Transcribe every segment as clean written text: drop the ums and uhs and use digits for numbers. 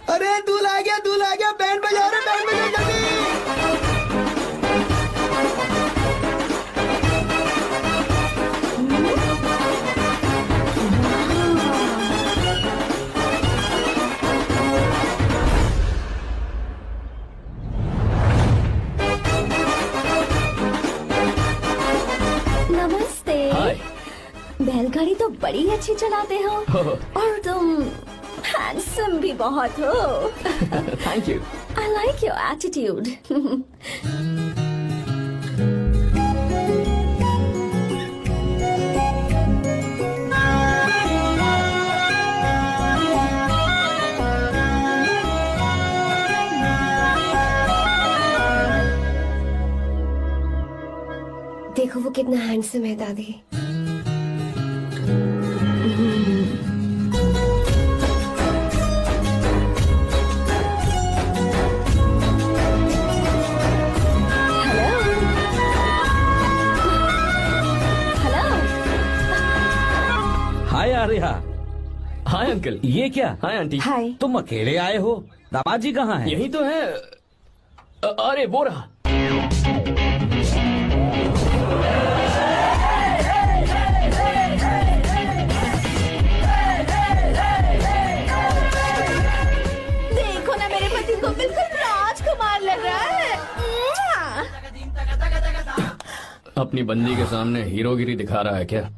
अरे दूल्हा आ गया, बैंड बजाओ रे, बैंड बजाओ जल्दी। नमस्ते। हाय। बैलगाड़ी तो बड़ी अच्छी चलाते हो और तुम हैंडसम भी बहुत हो। Thank you. I like your attitude. देखो वो कितना हैंडसम है दादी। हाय आर्या। Hi uncle. ये क्या? Hi aunty. हाय। तुम अकेले आए हो? दामाद जी कहाँ हैं? यही तो है। अरे वो रहा। देखो ना मेरे पति को बिल्कुल राजकुमार लग रहा है। अपनी बंदी के सामने हीरोगिरी दिखा रहा है क्या?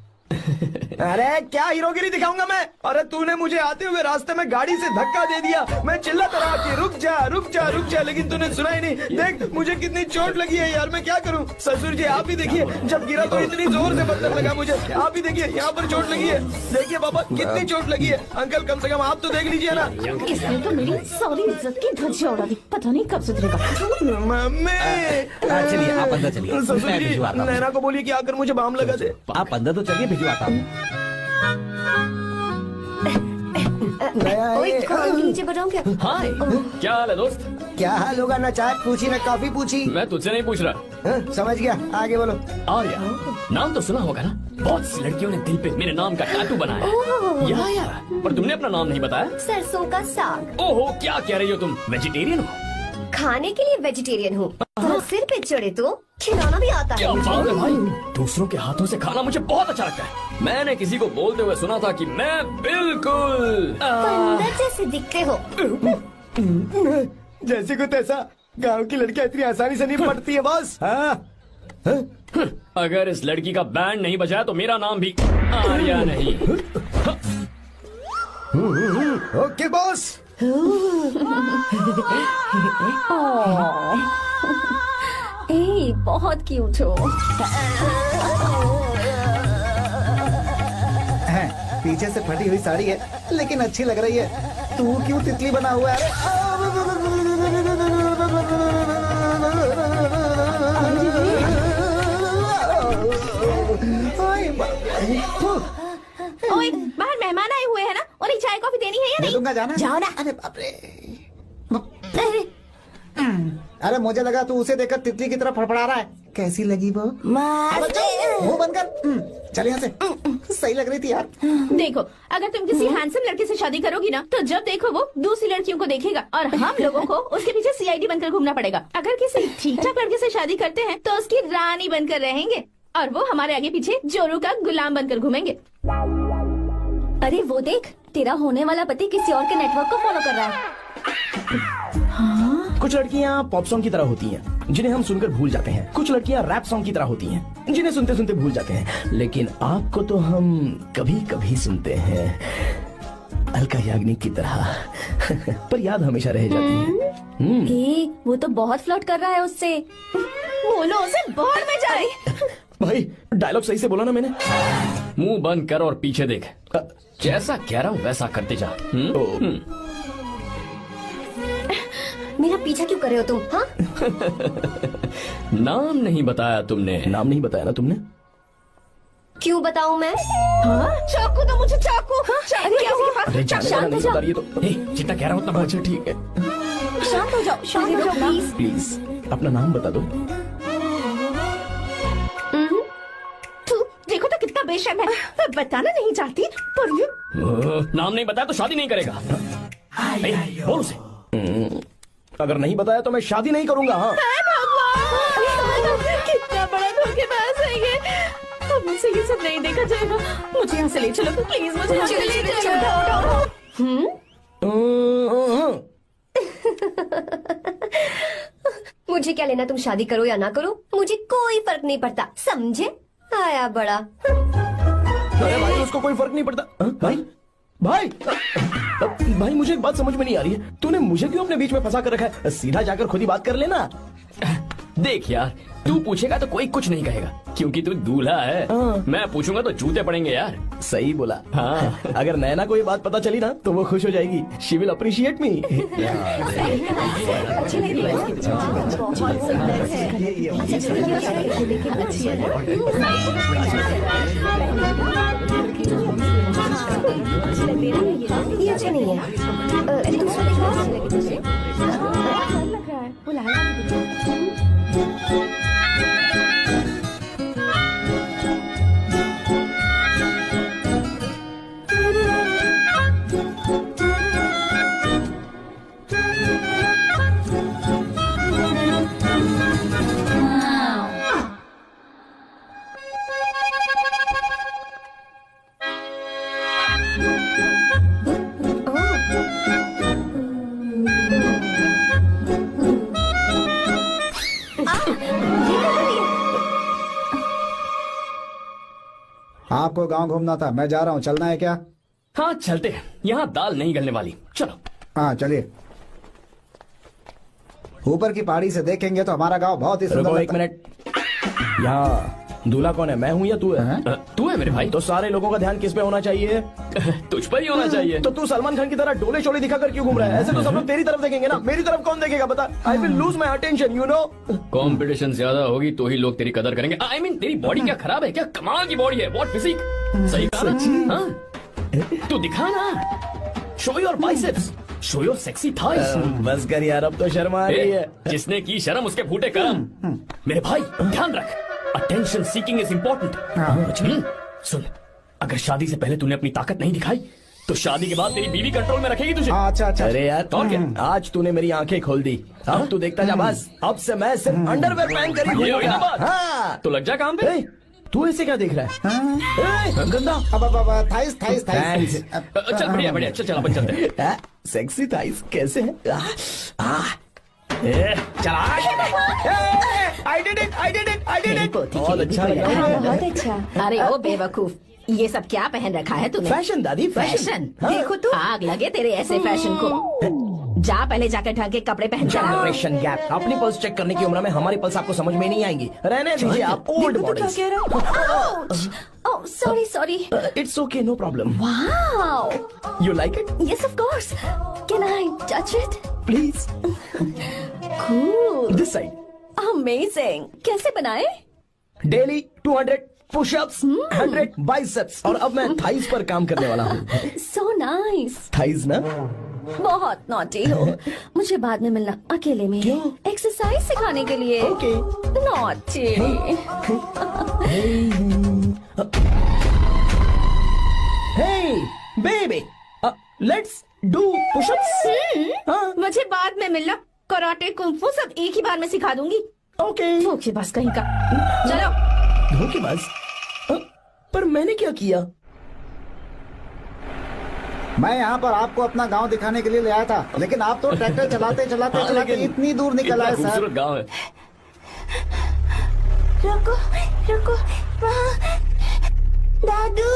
अरे क्या हीरोगिरी दिखाऊंगा मैं? अरे तूने मुझे आते हुए रास्ते में गाड़ी से धक्का दे दिया। मैं चिल्लाता रहा कि रुक जा रुक जा रुक जा, लेकिन तूने सुना ही नहीं। देख मुझे कितनी चोट लगी है यार, मैं क्या करूं? ससुर जी आप भी देखिए, जब गिरा तो इतनी जोर से पत्थर लगा मुझे। आप भी देखिए यहाँ पर चोट लगी है। देखिए पापा कितनी चोट लगी है। अंकल कम से कम आप तो देख लीजिए ना। इसने तो मेरी सारी इज्जत की धज्जियां उड़ा दी। पता नहीं कब सुधरेगा। मम्मी चलिए आप अंदर चलिए। ससुर मैं जी भिजवाता हूँ। नैना को बोलिए कि आकर मुझे बाम लगा दे। आप अंदर तो चलिए, भिजवाता हूँ। ओए नीचे बताऊं क्या? हाय। क्या हाल है दोस्त? क्या हाल होगा? ना चाय पूछी ना कॉफी पूछी। मैं तुझसे नहीं पूछ रहा। हाँ, समझ गया, आगे बोलो। आर्या, नाम तो सुना होगा ना? बहुत सी लड़कियों ने दिल पे मेरे नाम का टैटू बनाया है। या पर तुमने अपना नाम नहीं बताया। सरसों का साग। ओहो, क्या कह रही हो तुम? वेजिटेरियन हो? खाने के लिए वेजिटेरियन हूँ, तो सिर पे चढ़े तो खिलाना भी आता क्या है। बात है भाई, दूसरों के हाथों से खाना मुझे बहुत अच्छा लगता है। मैंने किसी को बोलते हुए सुना था कि मैं बिल्कुल बंदर जैसे दिखते हो। जैसे कुछ ऐसा गांव की लड़कियां इतनी आसानी से नहीं पटती है बस। अगर इस लड़की का बैंड नहीं बजा तो मेरा नाम भी आर्या नहीं। Okay boss. ए, बहुत क्यूट हो। पीछे से फटी हुई साड़ी है लेकिन अच्छी लग रही है। तू क्यों तितली बना हुआ है? ओए बाहर मेहमान आए हुए हैं ना, उन्हें चाय कॉफी देनी है या नहीं? दूंगा, जाना जाओ ना। अरे बाप रे। अरे अरे मुझे लगा तू उसे देखकर तितली की तरफ फड़फड़ा रहा है। कैसी लगी वो? मुंह बंद कर। चल यहाँ से। सही लग रही थी यार। देखो, अगर तुम किसी हैंडसम लड़के से शादी करोगी ना, तो जब देखो वो दूसरी लड़कियों को देखेगा और हम लोगों को उसके पीछे सीआईडी बनकर घूमना पड़ेगा। अगर किसी ठीक ठाक लड़के से शादी करते हैं तो उसकी रानी बनकर रहेंगे और वो हमारे आगे पीछे जोरू का गुलाम बनकर घूमेंगे। अरे वो देख, तेरा होने वाला पति किसी और के नेटवर्क को फॉलो कर रहा है। कुछ लड़कियाँ पॉप सॉन्ग की तरह होती हैं, जिन्हें हम सुनकर भूल जाते हैं। कुछ लड़कियाँ रैप सॉन्ग की तरह होती हैं, जिन्हें सुनते सुनते भूल जाते हैं। लेकिन आपको तो हम कभी कभी सुनते हैं, अलका याग्निक की तरह। पर याद हमेशा रह जाती है। ए, वो तो बहुत फ्लर्ट कर रहा है उससे। बोलो उसे बाहर में जाए। भाई डायलॉग सही से बोला ना मैंने? मुंह बंद कर और पीछे देख। जैसा कह रहा हूँ वैसा करते जा। मेरा पीछा क्यों कर रहे हो तुम? हाँ? नाम नहीं बताया तुमने। नाम नहीं बताया ना तुमने? क्यों बताऊं मैं? हाँ? चाकू दो मुझे, चाकू। अरे अरे जाने वाला नहीं बता रही है तो। जितना कह रहा हूँ उतना। अच्छा ठीक है, शांत हो जाओ, शांत हो जाओ प्लीज। प्लीज अपना नाम बता दो। तू देखो तो कितना बेशर्म है। मैं बताना नहीं चाहती पर ये नाम नहीं बताया तो शादी नहीं करेगा। बोल उसे। अगर नहीं बताया तो मैं शादी नहीं करूंगा। हाँ कितना बड़ा धोखेबाज है ये। अब मुझसे ये सब नहीं देखा जाएगा। मुझे यहाँ से ले चलो प्लीज, मुझे यहाँ से ले चलो। मुझे क्या लेना, तुम शादी करो या ना करो, मुझे कोई फर्क नहीं पड़ता, समझे? आया बड़ा। अरे भाई उसको कोई फर्क नहीं पड़ता। भाई भाई भाई मुझे एक बात समझ में नहीं आ रही है, तूने मुझे क्यों अपने बीच में फंसा कर रखा है? सीधा जाकर खुद ही बात कर लेना। देख यार, तू पूछेगा तो कोई कुछ नहीं कहेगा क्योंकि तू दूल्हा है। मैं पूछूंगा तो जूते पड़ेंगे यार। सही बोला। हाँ। अगर नैना को ये बात पता चली ना तो वो खुश हो जाएगी। शी विल अप्रिशिएट मी। ये अच्छा नहीं है, दूसरा आपको गांव घूमना था, मैं जा रहा हूँ, चलना है क्या? हाँ चलते हैं, यहाँ दाल नहीं गलने वाली। चलो। हाँ चलिए। ऊपर की पहाड़ी से देखेंगे तो हमारा गांव बहुत ही सुंदर रुको एक लगता है। मिनट। यहाँ दूल्हा कौन है, मैं हूँ या तू है? तू है मेरे भाई। तो सारे लोगों का ध्यान किस पे होना चाहिए? तुझ पर ही होना चाहिए। तो तू सलमान खान की तरह डोले शोले दिखाकर क्यों घूम रहा है? ऐसे तो सब लोग तेरी तरफ देखेंगे ना, मेरी तरफ कौन देखेगा बता? I will lose my attention, you know. Competition ज्यादा होगी तो ही लोग तेरी कदर करेंगे। आई मीन तेरी बॉडी क्या खराब है क्या? कमाल की बॉडी है, व्हाट फिजिक। सही कहा ना? हाँ? तू दिखा ना, show your biceps, show your sexy thighs. बस कर यार, अब तो शर्म आ रही है। जिसने की शर्म उसके फूटे करम। मेरे भाई ध्यान रख, अटेंशन सीकिंग इज इम्पोर्टेंट। सुन, अगर शादी से पहले तूने अपनी ताकत नहीं दिखाई तो शादी के बाद तेरी बीवी कंट्रोल में रखेगी तुझे। हाँ अच्छा। अरे यार और क्या? आज तूने मेरी आंखें खोल दी। अब तू देखता जा बस, अब से मैं सिर्फ अंडरवेयर पहन कर ही ये हुई ना घूमूंगा। बात? हाँ। तो लग जा काम पे। ए, तू ऐसे क्या देख रहा है? ए, गंदा। अब थाइस थाइस Thanks. चल बढ़िया बढ़िया, चल अपन चलते हैं। सेक्सी थाइस कैसे है? चला। I did it. बहुत अच्छा लगा। बहुत अच्छा। अरे ओ बेवकूफ, ये सब क्या पहन रखा है तूने? फैशन दादी, फैशन। हाँ। देखो तू, आग लगे तेरे ऐसे फैशन को। जा पहले जाकर ढंग के कपड़े पहन कर आ। Generation gap. अपनी पल्स चेक करने की उम्र में हमारी पल्स आपको समझ में नहीं आएंगी। रहने दीजिए आप old bodies. Oh sorry sorry. It's okay, no problem. Wow, you like it? Yes of course, can I touch it? Please cool, this side. Amazing. कैसे बनाए? डेली 200 पुशअप्स, 100 बाइसेप्स, और अब मैं थाइस पर काम करने वाला हूँ। So nice. थाइस ना? बहुत नॉटी हो। मुझे बाद में मिलना अकेले में। क्यों? एक्सरसाइज सिखाने के लिए। Okay. Naughty. Hey baby, let's do pushups. हाँ मुझे बाद में मिलना, कराटे कुंफू सब एक ही बार में सिखा दूंगी। ओके। धोखेबाज कहीं का। चलो। धोखेबाज? पर मैंने क्या किया? मैं यहाँ पर आपको अपना गांव दिखाने के लिए ले आया था, लेकिन आप तो ट्रैक्टर चलाते चलाते चलाते इतनी दूर निकल आए सर। खूबसूरत गाँव है। रुको रुको, वहाँ दादू।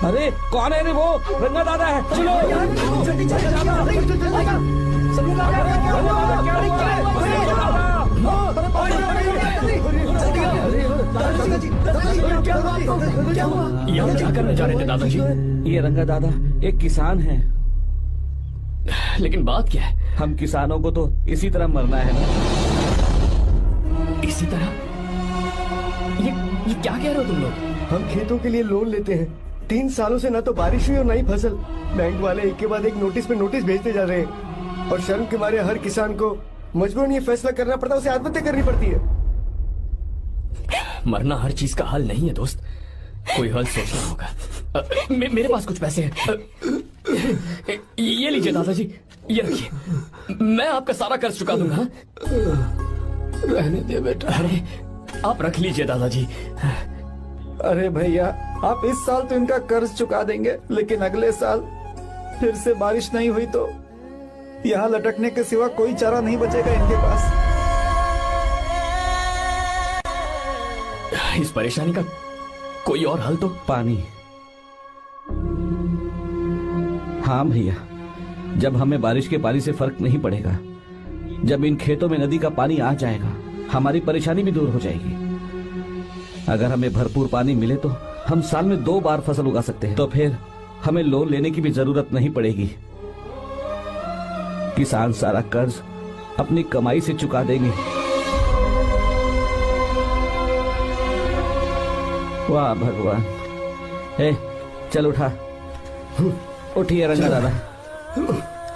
अरे कौन है रे वो? रंगा दादा है, चलो जल्दी यहाँ क्या करने जा रहे थे दादाजी? ये रंगा दादा एक किसान है। लेकिन बात क्या है? हम किसानों को तो इसी तरह मरना है ना। इसी तरह? ये क्या कह रहे हो तुम लोग? हम खेतों के लिए लोन लेते हैं, 3 सालों से ना तो बारिश हुई और ना ही फसल। बैंक वाले एक के बाद एक नोटिस पे नोटिस भेजते जा रहे हैं और शर्म के मारे हर किसान को मजबूरन ये फैसला करना पड़ता है, उसे आत्महत्या करनी पड़ती है। मरना हर चीज का हल नहीं है दोस्त, कोई हल सोचना होगा। मेरे पास कुछ पैसे हैं। ये लीजिए दादाजी, ये रखिए, मैं आपका सारा कर्ज चुका दूंगा। रहने दे बेटा। अरे आप रख लीजिए दादाजी। अरे भैया, आप इस साल तो इनका कर्ज चुका देंगे, लेकिन अगले साल फिर से बारिश नहीं हुई तो यहाँ लटकने के सिवा कोई चारा नहीं बचेगा इनके पास। इस परेशानी का कोई और हल तो। पानी। हाँ भैया, जब हमें बारिश के पानी से फर्क नहीं पड़ेगा, जब इन खेतों में नदी का पानी आ जाएगा, हमारी परेशानी भी दूर हो जाएगी। अगर हमें भरपूर पानी मिले तो हम साल में 2 बार फसल उगा सकते हैं, तो फिर हमें लोन लेने की भी जरूरत नहीं पड़ेगी। किसान सारा कर्ज अपनी कमाई से चुका देंगे। वाह भगवान। ए, चल उठा, उठिए रंगा दादा।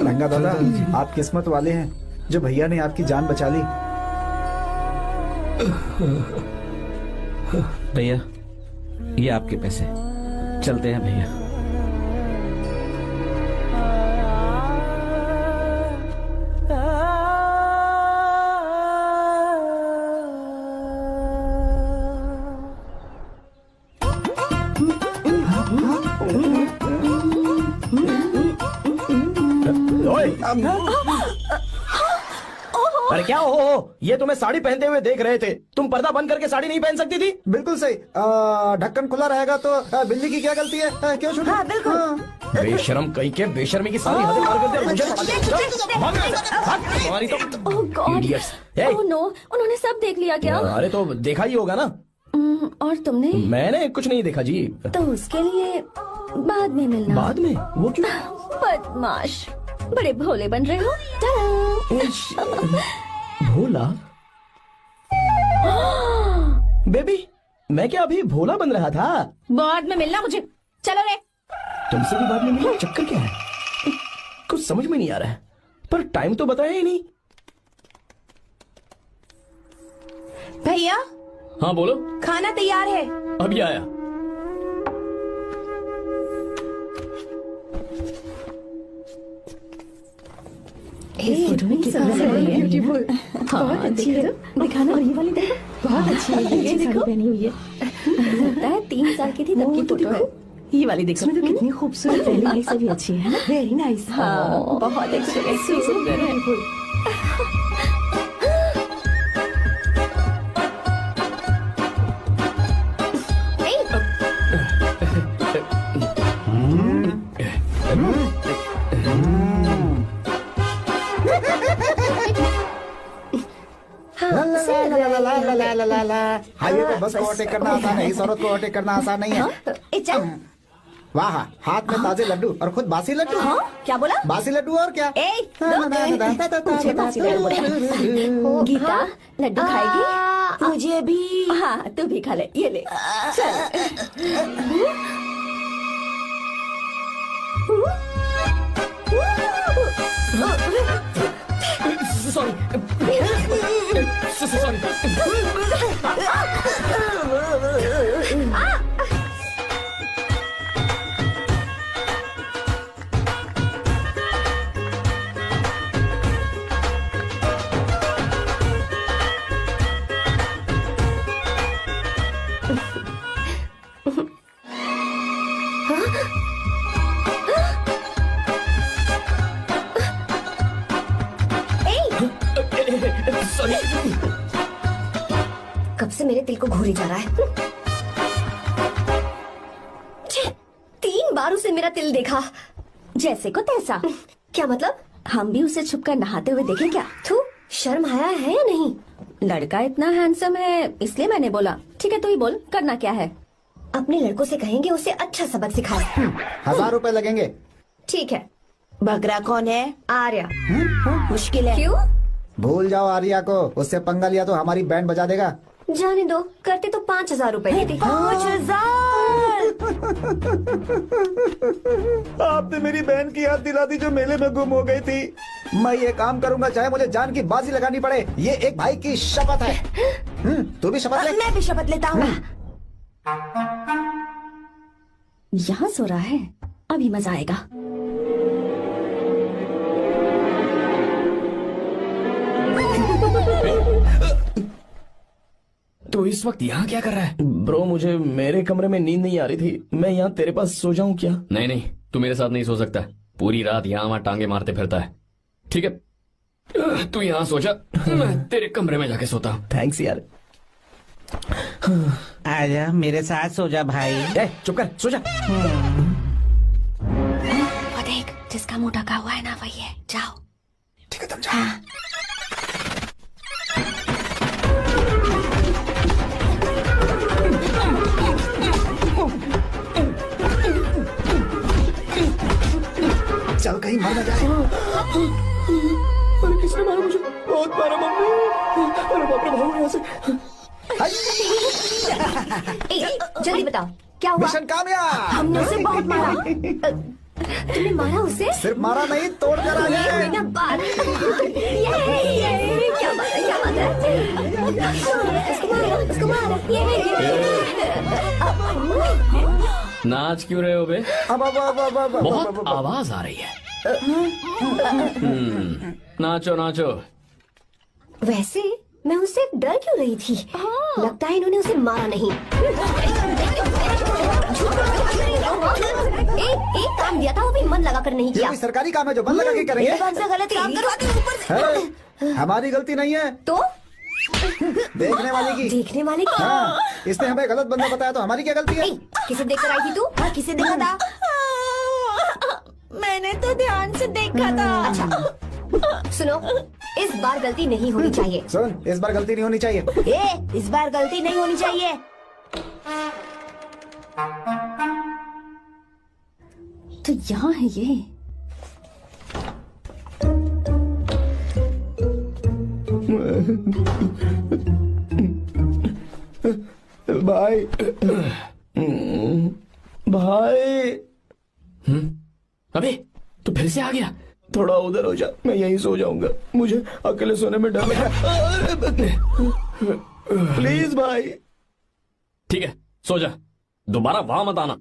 रंगा दादा, आप किस्मत वाले हैं जो भैया ने आपकी जान बचा ली। भैया, ये आपके पैसे, चलते हैं भैया। अरे क्या हो, ये तुम्हें साड़ी पहनते हुए देख रहे थे, तुम पर्दा बंद करके साड़ी नहीं पहन सकती थी? बिल्कुल सही। ढक्कन खुला रहेगा तो बिल्ली की क्या गलती है? क्यों छोटी? हाँ, बिल्कुल। बेशरम कहीं के, बेशर्मी की सारी हदें पार कर दी और मुझे पकड़ लिया। भाग यहाँ से, भाग, तुम्हारी तो ओह गॉड, Idiots। ओह नो, उन्होंने सब देख लिया क्या? अरे तो देखा ही होगा ना। और तुमने? मैंने कुछ नहीं देखा जी। तो उसके लिए बाद में मिलना। बाद में? वो क्यों? बदमाश, बड़े भोले बन रहे हो। Ta-da! भोला? बेबी, मैं क्या अभी भोला बन रहा था? बाद में मिलना मुझे। चलो रे। तुमसे भी बाद में मिलना, चक्कर क्या है? कुछ समझ में नहीं आ रहा है, पर टाइम तो बताया ही नहीं। भैया, हाँ बोलो। खाना तैयार है। अभी आया। फोटो में कितना ब्यूटीफुल। हाँ, अच्छी है। दिखाना। और ये वाली देखो, बहुत अच्छी है। ये देखो, पहनी हुई है। लगता है 3 साल की थी तब की फोटो है। ये वाली देखो, इसमें तो कितनी खूबसूरत पहनी है। से भी अच्छी है ना? Very nice. हाँ, बहुत अच्छी है, सुंदर है। हाईवे पे बस को ओवरटेक करना आसान है, इस औरत को ओवरटेक करना आसान नहीं है। वाह, हाथ में ताजे लड्डू और खुद बासी लड्डू। हाँ, क्या बोला? बासी लड्डू और क्या? मुझे बासी लड्डू बोला। गीता, लड्डू खाएगी? मुझे भी। हाँ, तू भी खा ले, ये ले। चल। Sorry, sorry. कब से मेरे तिल को घूरी जा रहा है। 3 बार उसे मेरा तिल देखा। जैसे को तैसा। क्या मतलब? हम भी उसे छुपकर नहाते हुए देखें क्या? थू, शर्म आया है या नहीं? लड़का इतना हैंडसम है, इसलिए मैंने बोला। ठीक है, तू ही बोल, करना क्या है? अपने लड़कों से कहेंगे उसे अच्छा सबक सिखाए। 1000 रुपए लगेंगे। ठीक है। बकरा कौन है? आर्या। मुश्किल है। क्यों? भूल जाओ आर्या को, उससे पंगा लिया तो हमारी बैंड बजा देगा। जाने दो, करते तो 5,000 रुपए लेते। 5,000। आपने मेरी बहन की याद दिला दी जो मेले में गुम हो गई थी। मैं ये काम करूंगा चाहे मुझे जान की बाजी लगानी पड़े। ये एक भाई की शपथ है। तू भी शपथ ले। मैं भी शपथ लेता हूँ। यहाँ सो रहा है, अभी मजा आएगा। तो इस वक्त यहाँ क्या कर रहा है? ब्रो मुझे मेरे कमरे में नींद नहीं आ रही थी, मैं यहाँ तेरे पास सो जाऊं क्या? नहीं नहीं, तू मेरे साथ नहीं सो सकता। पूरी रात यहाँ वहाँ टांगे मारते फिरता है। ठीक है, तू यहाँ सो जा, मैं तेरे कमरे में जाके सोता हूँ। थैंक्स यार। आजा मेरे साथ सो जा भाई। ए, चुप कर, सो जा। वो देख, जिसका मुंह ढका हुआ है ना वही है। जाओ। ठीक है तुम जाओ। चल कहीं मर न जाए। अरे किसने मारा मुझे? बहुत मारा मम्मी। अरे बाप रे, भागो यहाँ से। ए, जल्दी बताओ क्या हुआ? मिशन कामयाब। हमने उसे बहुत मारा। तुमने मारा उसे? सिर्फ मारा नहीं, तोड़ कर आ ये हुई गए। ना बात। ये क्या बात है, क्या बात है? उसको मारो, नाच क्यों रहे हो बे? अब बहुत आवाज आ रही है। नाचो नाचो। वैसे मैं उससे डर क्यों रही थी? लगता है इन्होंने उसे मारा नहीं। एक काम दिया था वो भी मन लगा कर नहीं ये किया। कोई सरकारी काम है जो बंद लगा के करेंगे। ये कौन सा गलत काम करवाते हो ऊपर से? है, हमारी गलती नहीं है, तो देखने वाले की। देखने वाले की। हाँ, इसने हमें गलत बंदा बताया तो हमारी क्या गलती है? ए, किसे देखकर आई थी तू? हाँ, किसे देखा था? मैंने तो ध्यान से देखा था। अच्छा सुनो, इस बार गलती नहीं होनी चाहिए। सुन, इस बार गलती नहीं होनी चाहिए। ए, इस बार गलती नहीं होनी चाहिए। तो यहाँ है ये। भाई भाई, अबे तू फिर से आ गया? थोड़ा उधर हो जा, मैं यहीं सो जाऊंगा। मुझे अकेले सोने में डर लग रहा। प्लीज भाई। ठीक है, सो जा, दोबारा वहां मत आना।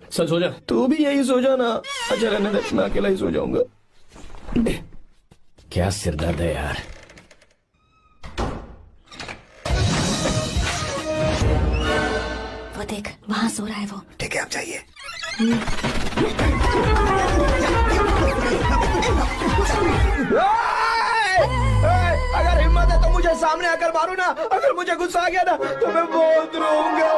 चल सो जा। तू भी यही सो जा ना। अच्छा रहने दे, मैं अकेला ही सो जाऊंगा। क्या सिरदर्द है यार। वो देख, वहाँ सो रहा है वो। ठीक है, आप जाइए। अगर हिम्मत है तो मुझे सामने आकर मारो ना। अगर मुझे गुस्सा आ गया ना तो मैं बहुत रोऊंगा।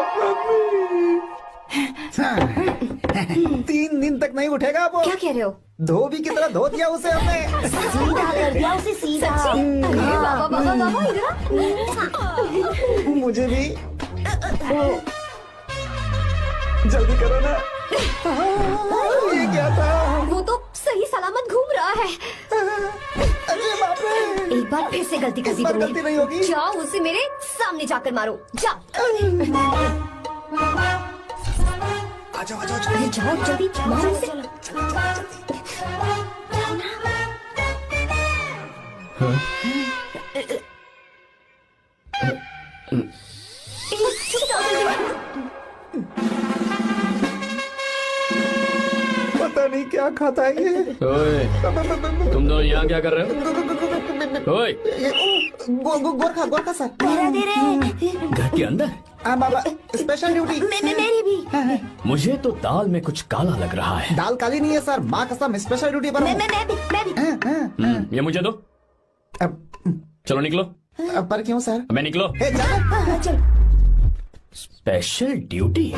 3 दिन तक नहीं उठेगा वो। क्या कह रहे हो? धोबी की तरह धो दिया उसे हमने। सीधा कर दिया उसे, सीधा। अरे बाबा बाबा बाबा, इधर मुझे भी जल्दी करो ना। ये क्या था? वो तो सही सलामत घूम रहा है। अरे बाप रे, एक बार फिर से गलती कर दी इस बार गलती नहीं होगी। तुमने। जाओ उसे मेरे सामने जाकर मारो, जाओ। आ जाओ, आ जाओ, अरे जाओ जल्दी मारो उसे। पता नहीं क्या खाता है ये। ओए, तुम दोनों यहाँ क्या कर रहे हो? ओए, गोरखा सर। घर के अंदर? हाँ बाबा, स्पेशल ड्यूटी। मेरी भी। मुझे तो दाल में कुछ काला लग रहा है। दाल काली नहीं है सर, माँ कसम स्पेशल ड्यूटी पर हूँ। मैं भी। ये मुझे दो। अब चलो निकलो। पर क्यों सर? मैं निकलो। ए, चलो। चल। Special duty?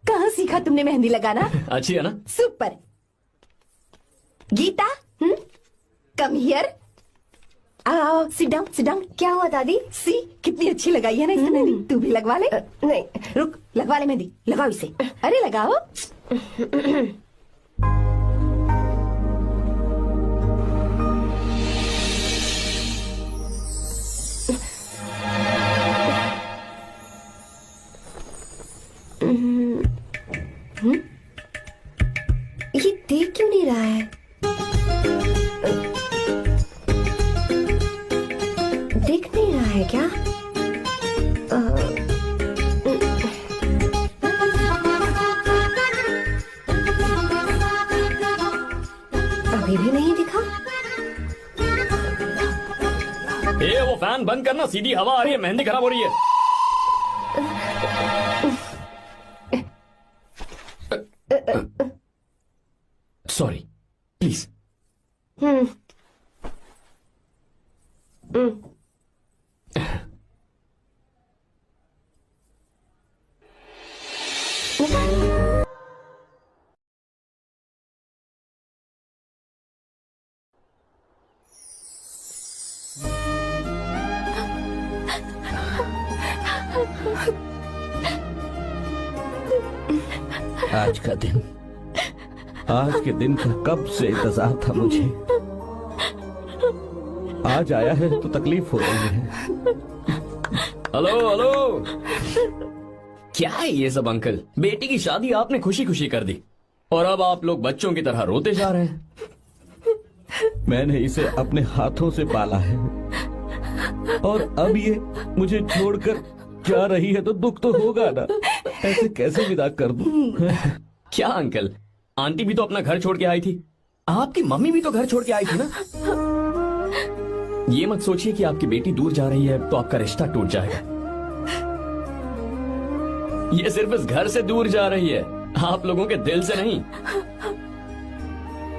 कहाँ सीखा तुमने मेहंदी लगाना? अच्छी है ना? सुपर। Geeta, come here. आओ सिट डाउन। क्या हुआ दादी? सी कितनी अच्छी लगाई है ना इसने मेहंदी। तू भी लगवा ले। नहीं, रुक, लगवा ले मेहंदी, लगाओ इसे। अरे लगाओ। ये देख क्यों नहीं रहा है? देख नहीं रहा है क्या? अभी भी नहीं दिखा। वो फैन बंद करना, सीधी हवा आ रही है, मेहंदी खराब हो रही है। Sorry, please. आज का दिन, आज के दिन का कब से इंतजार था मुझे। आज आया है तो तकलीफ हो रही है। हेलो हेलो, क्या है ये सब अंकल? बेटी की शादी आपने खुशी खुशी कर दी और अब आप लोग बच्चों की तरह रोते जा रहे हैं। मैंने इसे अपने हाथों से पाला है और अब ये मुझे छोड़कर जा रही है तो दुख तो होगा ना। ऐसे कैसे विदा कर दूं? क्या अंकल, आंटी भी तो अपना घर छोड़ के आई थी, आपकी मम्मी भी तो घर छोड़ के आई थी ना। ये मत सोचिए कि आपकी बेटी दूर जा रही है तो आपका रिश्ता टूट जाएगा। ये सिर्फ इस घर से दूर जा रही है, आप लोगों के दिल से नहीं।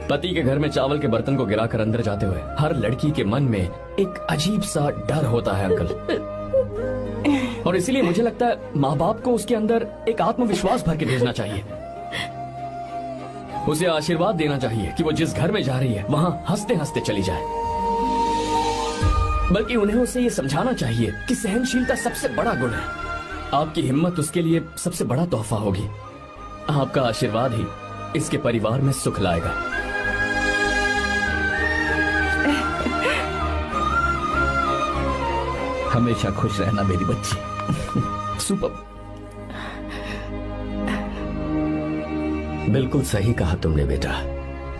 पति के घर में चावल के बर्तन को गिराकर अंदर जाते हुए हर लड़की के मन में एक अजीब सा डर होता है अंकल, और इसीलिए मुझे लगता है माँ बाप को उसके अंदर एक आत्मविश्वास भर के भेजना चाहिए। उसे आशीर्वाद देना चाहिए कि वो जिस घर में जा रही है वहां हंसते हंसते चली जाए। बल्कि उन्हें उसे ये समझाना चाहिए कि सहनशीलता सबसे बड़ा गुण है। आपकी हिम्मत उसके लिए सबसे बड़ा तोहफा होगी। आपका आशीर्वाद ही इसके परिवार में सुख लाएगा। हमेशा खुश रहना मेरी बच्ची। सुपर। बिल्कुल सही कहा तुमने बेटा।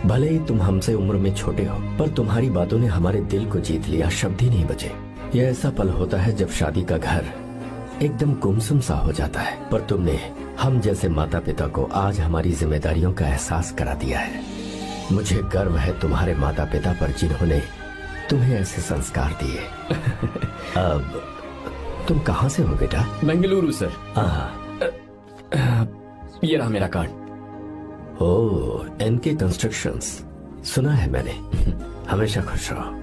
भले ही तुम हमसे उम्र में छोटे हो, पर तुम्हारी बातों ने हमारे दिल को जीत लिया, शब्द ही नहीं बचे। यह ऐसा पल होता है जब शादी का घर एकदम गुमसुम सा हो जाता है, पर तुमने हम जैसे माता पिता को आज हमारी जिम्मेदारियों का एहसास करा दिया है। मुझे गर्व है तुम्हारे माता पिता पर जिन्होंने तुम्हें ऐसे संस्कार दिए। अब तुम कहाँ से हो बेटा? बेंगलुरु सर। ये रहा मेरा कार्ड। ओह, एनके कंस्ट्रक्शंस, सुना है मैंने। हमेशा खुश रहो।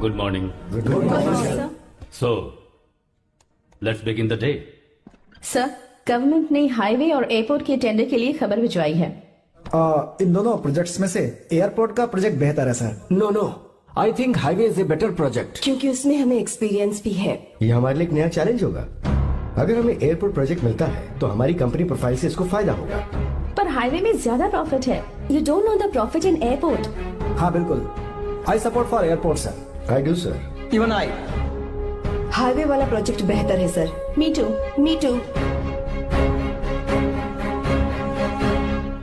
Good morning. So, let's begin the day. Sir, government ने हाईवे और एयरपोर्ट के टेंडर के लिए खबर भिजवाई है। इन दोनों प्रोजेक्ट्स में से एयरपोर्ट का प्रोजेक्ट बेहतर है sir. No, I think highway is a better project, क्योंकि उसमें हमें एक्सपीरियंस भी है। ये हमारे लिए एक नया चैलेंज होगा। अगर हमें एयरपोर्ट प्रोजेक्ट मिलता है तो हमारी कंपनी प्रोफाइल से इसको फायदा होगा। पर हाईवे में ज्यादा प्रॉफिट है। You don't know the profit in airport. हाँ बिल्कुल, I support for airport sir. I do sir. Even I. Highway वाला प्रोजेक्ट बेहतर है सर। Me too, me too.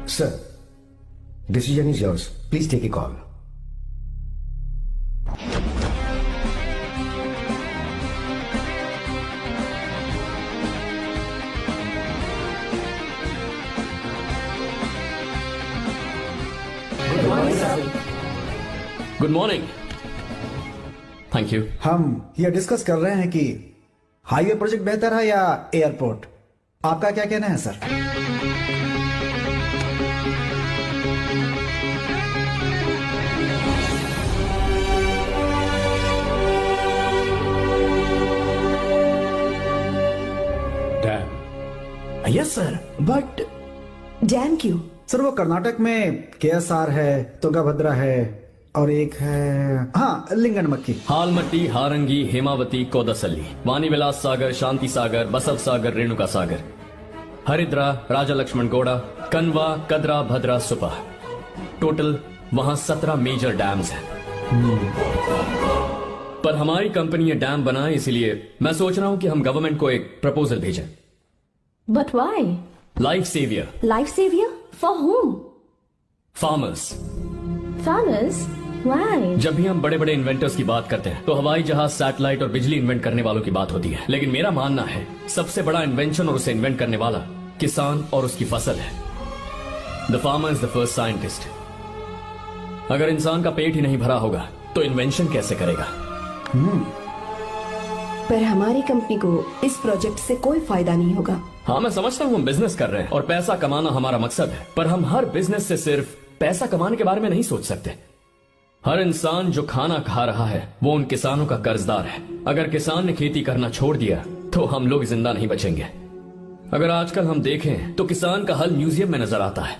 Sir, decision is yours, please take a call. Good morning. Thank you. हम ये discuss कर रहे हैं कि हाईवे प्रोजेक्ट बेहतर है या एयरपोर्ट। आपका क्या कहना है sir? Dam. Yes sir, but dam क्यों? सर वो कर्नाटक में KSR है, तुंगाभद्रा है और एक है हाँ लिंगन मक्की। हालमट्टी, हारंगी, हेमावती, कोदसल्ली, वानी विलास सागर, शांति सागर, बसव सागर, रेणुका सागर, हरिद्रा, राजा लक्ष्मण गौड़ा, कनवा, कदरा, भद्रा, सुपा। टोटल वहां 17 मेजर डैम्स हैं। पर हमारी कंपनी ये डैम बनाए, इसलिए मैं सोच रहा हूं कि हम गवर्नमेंट को एक प्रपोजल भेजें। But why? Life saviour, life saviour for home? Farmers. Farmers? Why? जब भी हम बड़े बड़े इन्वेंटर्स की बात करते हैं तो हवाई जहाज, सैटेलाइट और बिजली इन्वेंट करने वालों की बात होती है, लेकिन मेरा मानना है सबसे बड़ा इन्वेंशन और उसे इन्वेंट करने वाला किसान और उसकी फसल है। The farmer is the first scientist. अगर इंसान का पेट ही नहीं भरा होगा तो इन्वेंशन कैसे करेगा? पर हमारी कंपनी को इस प्रोजेक्ट से कोई फायदा नहीं होगा। हाँ, मैं समझता हूँ हम बिजनेस कर रहे हैं और पैसा कमाना हमारा मकसद है, पर हम हर बिजनेस से सिर्फ पैसा कमाने के बारे में नहीं सोच सकते। हर इंसान जो खाना खा रहा है वो उन किसानों का कर्जदार है। अगर किसान ने खेती करना छोड़ दिया तो हम लोग जिंदा नहीं बचेंगे। अगर आजकल हम देखें तो किसान का हल म्यूजियम में नजर आता है,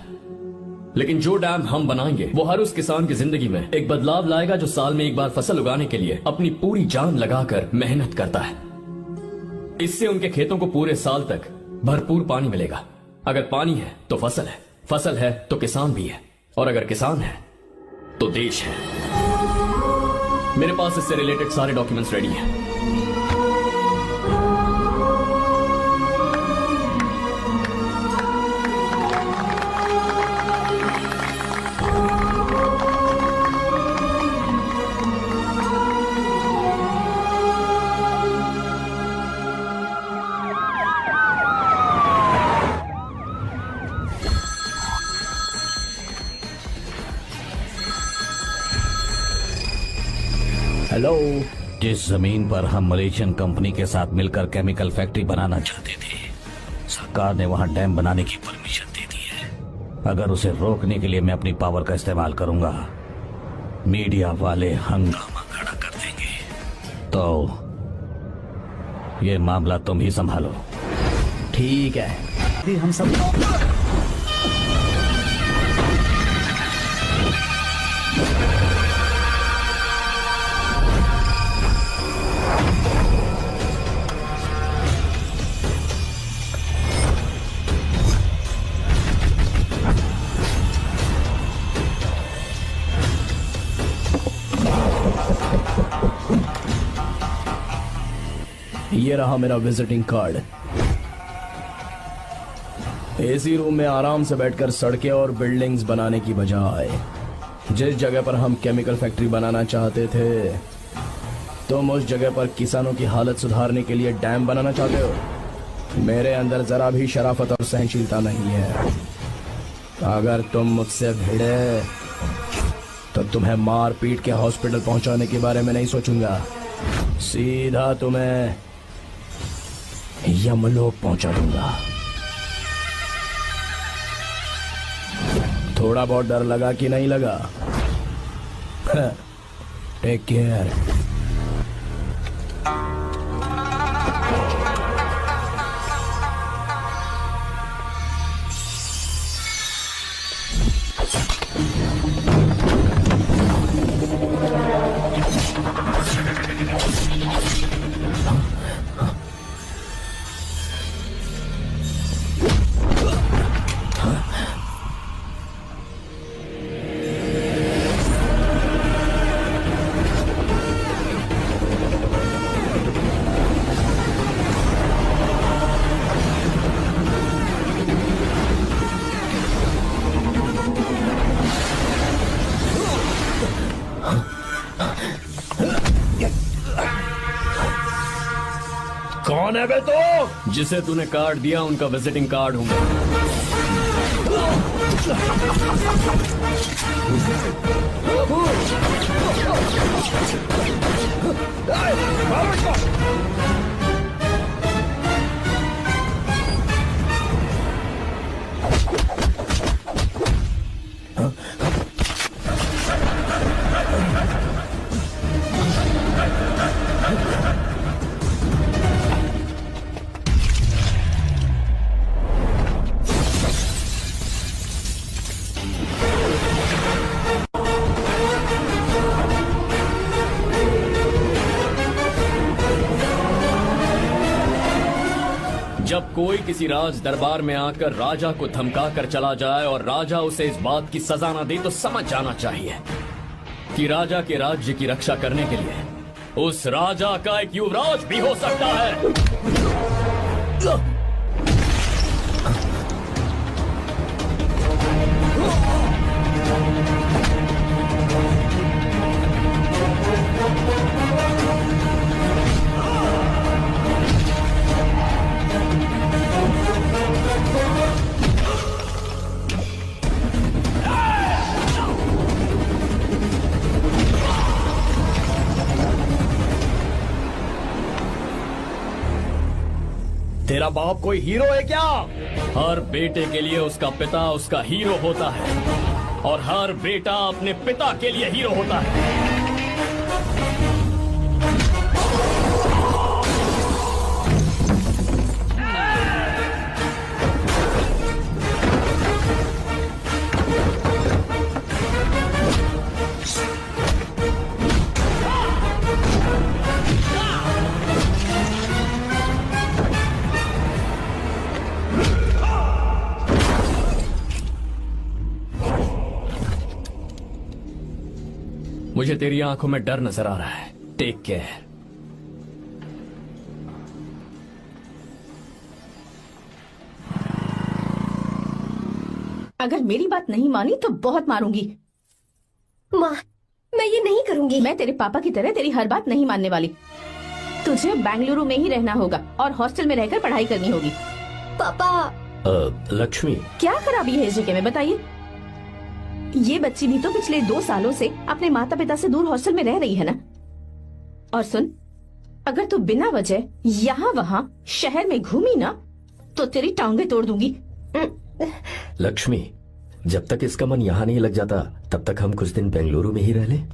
लेकिन जो डैम हम बनाएंगे वो हर उस किसान की जिंदगी में एक बदलाव लाएगा जो साल में एक बार फसल उगाने के लिए अपनी पूरी जान लगाकर मेहनत करता है। इससे उनके खेतों को पूरे साल तक भरपूर पानी मिलेगा। अगर पानी है तो फसल है, फसल है तो किसान भी है, और अगर किसान है तो देश है। मेरे पास इससे रिलेटेड सारे डॉक्यूमेंट्स रेडी हैं। हेलो। जिस जमीन पर हम मलेशियन कंपनी के साथ मिलकर केमिकल फैक्ट्री बनाना चाहते थे, सरकार ने वहां डैम बनाने की परमिशन दे दी है। अगर उसे रोकने के लिए मैं अपनी पावर का इस्तेमाल करूंगा, मीडिया वाले हंगामा खड़ा कर देंगे। तो ये मामला तुम ही संभालो। ठीक है। अभी हम सब ये रहा मेरा विजिटिंग कार्ड। एसी रूम में आराम से बैठकर सड़कें और बिल्डिंग्स बनाने की बजाय जिस जगह पर हम केमिकल फैक्ट्री बनाना चाहते थे, तुम उस जगह पर किसानों की हालत सुधारने के लिए डैम बनाना चाहते हो। मेरे अंदर जरा भी शराफत और सहनशीलता नहीं है। अगर तुम मुझसे भिड़े तो तुम्हें मार पीट के हॉस्पिटल पहुंचाने के बारे में नहीं सोचूंगा, सीधा तुम्हें यमलोक पहुंचा दूंगा। थोड़ा बहुत डर लगा कि नहीं लगा? Take care. कौन है बे तो? जिसे तूने कार्ड दिया उनका विजिटिंग कार्ड हूं मैं। कोई किसी राज दरबार में आकर राजा को धमका कर चला जाए और राजा उसे इस बात की सजा न दे तो समझ जाना चाहिए कि राजा के राज्य की रक्षा करने के लिए उस राजा का एक युवराज भी हो सकता है। तेरा बाप कोई हीरो है क्या? हर बेटे के लिए उसका पिता उसका हीरो होता है और हर बेटा अपने पिता के लिए हीरो होता है। मुझे तेरी आंखों में डर नजर आ रहा है। Take care. अगर मेरी बात नहीं मानी तो बहुत मारूंगी। माँ, मैं ये नहीं करूंगी। मैं तेरे पापा की तरह तेरी हर बात नहीं मानने वाली। तुझे बेंगलुरु में ही रहना होगा और हॉस्टल में रहकर पढ़ाई करनी होगी। पापा। लक्ष्मी, क्या खराबी है इस जगह में बताइए? ये बच्ची भी तो पिछले 2 सालों से अपने माता पिता से दूर हॉस्टल में रह रही है ना। और सुन, अगर तू बिना वजह यहाँ वहाँ शहर में घूमी ना तो तेरी टांगे तोड़ दूंगी। लक्ष्मी, जब तक इसका मन यहाँ नहीं लग जाता तब तक हम कुछ दिन बेंगलुरु में ही रह लें।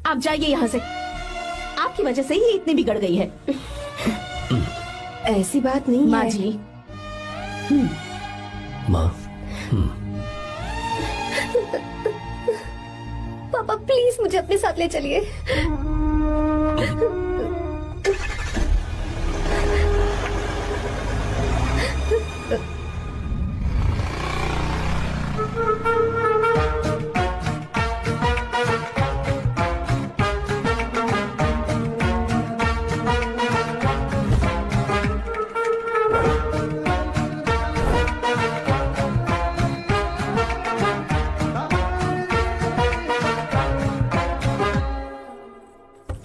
आप जाइए यहाँ से। आपकी वजह से ही इतनी बिगड़ गई है। ऐसी बात नहीं माँ है। जी। माँ, पापा प्लीज मुझे अपने साथ ले चलिए।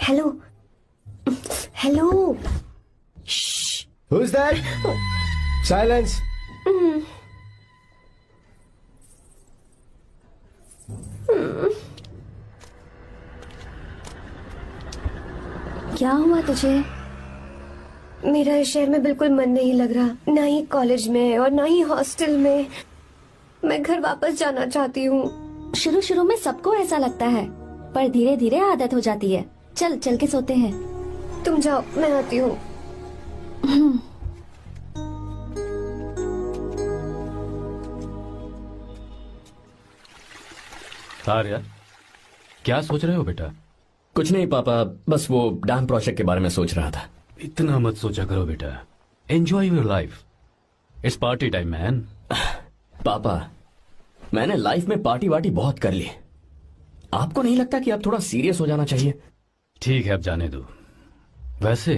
Hello hello. Who's that? Silence. क्या हुआ तुझे? मेरा इस शहर में बिल्कुल मन नहीं लग रहा, ना ही कॉलेज में और ना ही हॉस्टल में। मैं घर वापस जाना चाहती हूँ। शुरू शुरू में सबको ऐसा लगता है, पर धीरे धीरे आदत हो जाती है। चल चल के सोते हैं। तुम जाओ, मैं आती हूँ। आर्या, क्या सोच रहे हो बेटा? कुछ नहीं पापा, बस वो डैम प्रोजेक्ट के बारे में सोच रहा था। इतना मत सोचा करो बेटा। Enjoy your life. It's party time man. पापा, मैंने लाइफ में पार्टी वार्टी बहुत कर ली। आपको नहीं लगता कि अब थोड़ा सीरियस हो जाना चाहिए? ठीक है, अब जाने दो। वैसे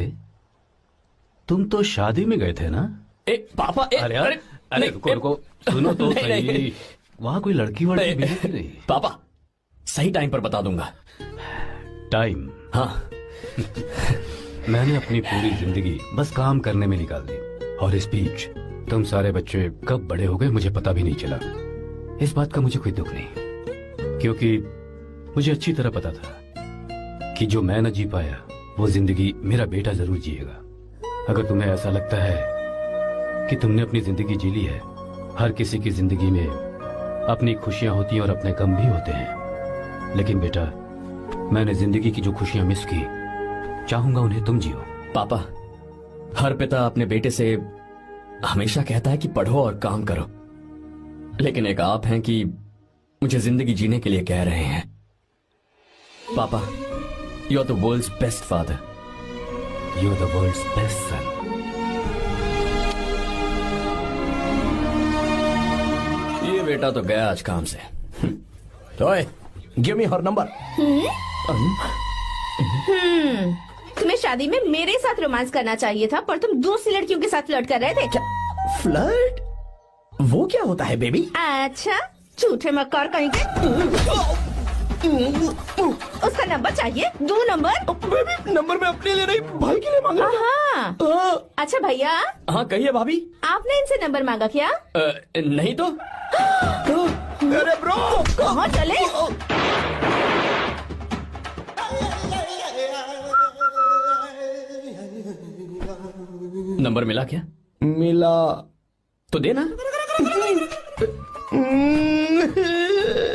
तुम तो शादी में गए थे ना? पापा, अरे रुको रुको, सुनो तो सही। वहां कोई लड़की वड़की भी नहीं रही? पापा, सही टाइम पर बता दूंगा। टाइम? हाँ। मैंने अपनी पूरी जिंदगी बस काम करने में निकाल दी, और इस बीच तुम सारे बच्चे कब बड़े हो गए मुझे पता भी नहीं चला। इस बात का मुझे कोई दुख नहीं, क्योंकि मुझे अच्छी तरह पता था कि जो मैं न जी पाया वो जिंदगी मेरा बेटा जरूर जिएगा। अगर तुम्हें ऐसा लगता है कि तुमने अपनी जिंदगी जी ली है, हर किसी की जिंदगी में अपनी खुशियां होती हैं और अपने गम भी होते हैं, लेकिन बेटा मैंने जिंदगी की जो खुशियां मिस की, चाहूंगा उन्हें तुम जियो। पापा, हर पिता अपने बेटे से हमेशा कहता है कि पढ़ो और काम करो, लेकिन एक आप हैं कि मुझे जिंदगी जीने के लिए कह रहे हैं। पापा, you are the world's best father. You are the world's best son. बेटा तो गया आज काम से। ओए, गिव मी हर नंबर। तुम्हें शादी में मेरे साथ रोमांस करना चाहिए था, पर तुम दूसरी लड़कियों के साथ फ्लर्ट कर रहे थे। क्या फ्लर्ट? वो क्या होता है बेबी? अच्छा, झूठे मक्कार कहीं के। उसका नंबर चाहिए? 2 नंबर। बेबी नंबर मैं अपने लिए नहीं, भाई के लिए मांग रहा हाँ। था। अच्छा भैया, हाँ कहिए भाभी। आपने इनसे नंबर मांगा क्या? नहीं तो। अरे ब्रो, कहाँ चले? नंबर मिला क्या? मिला तो देना।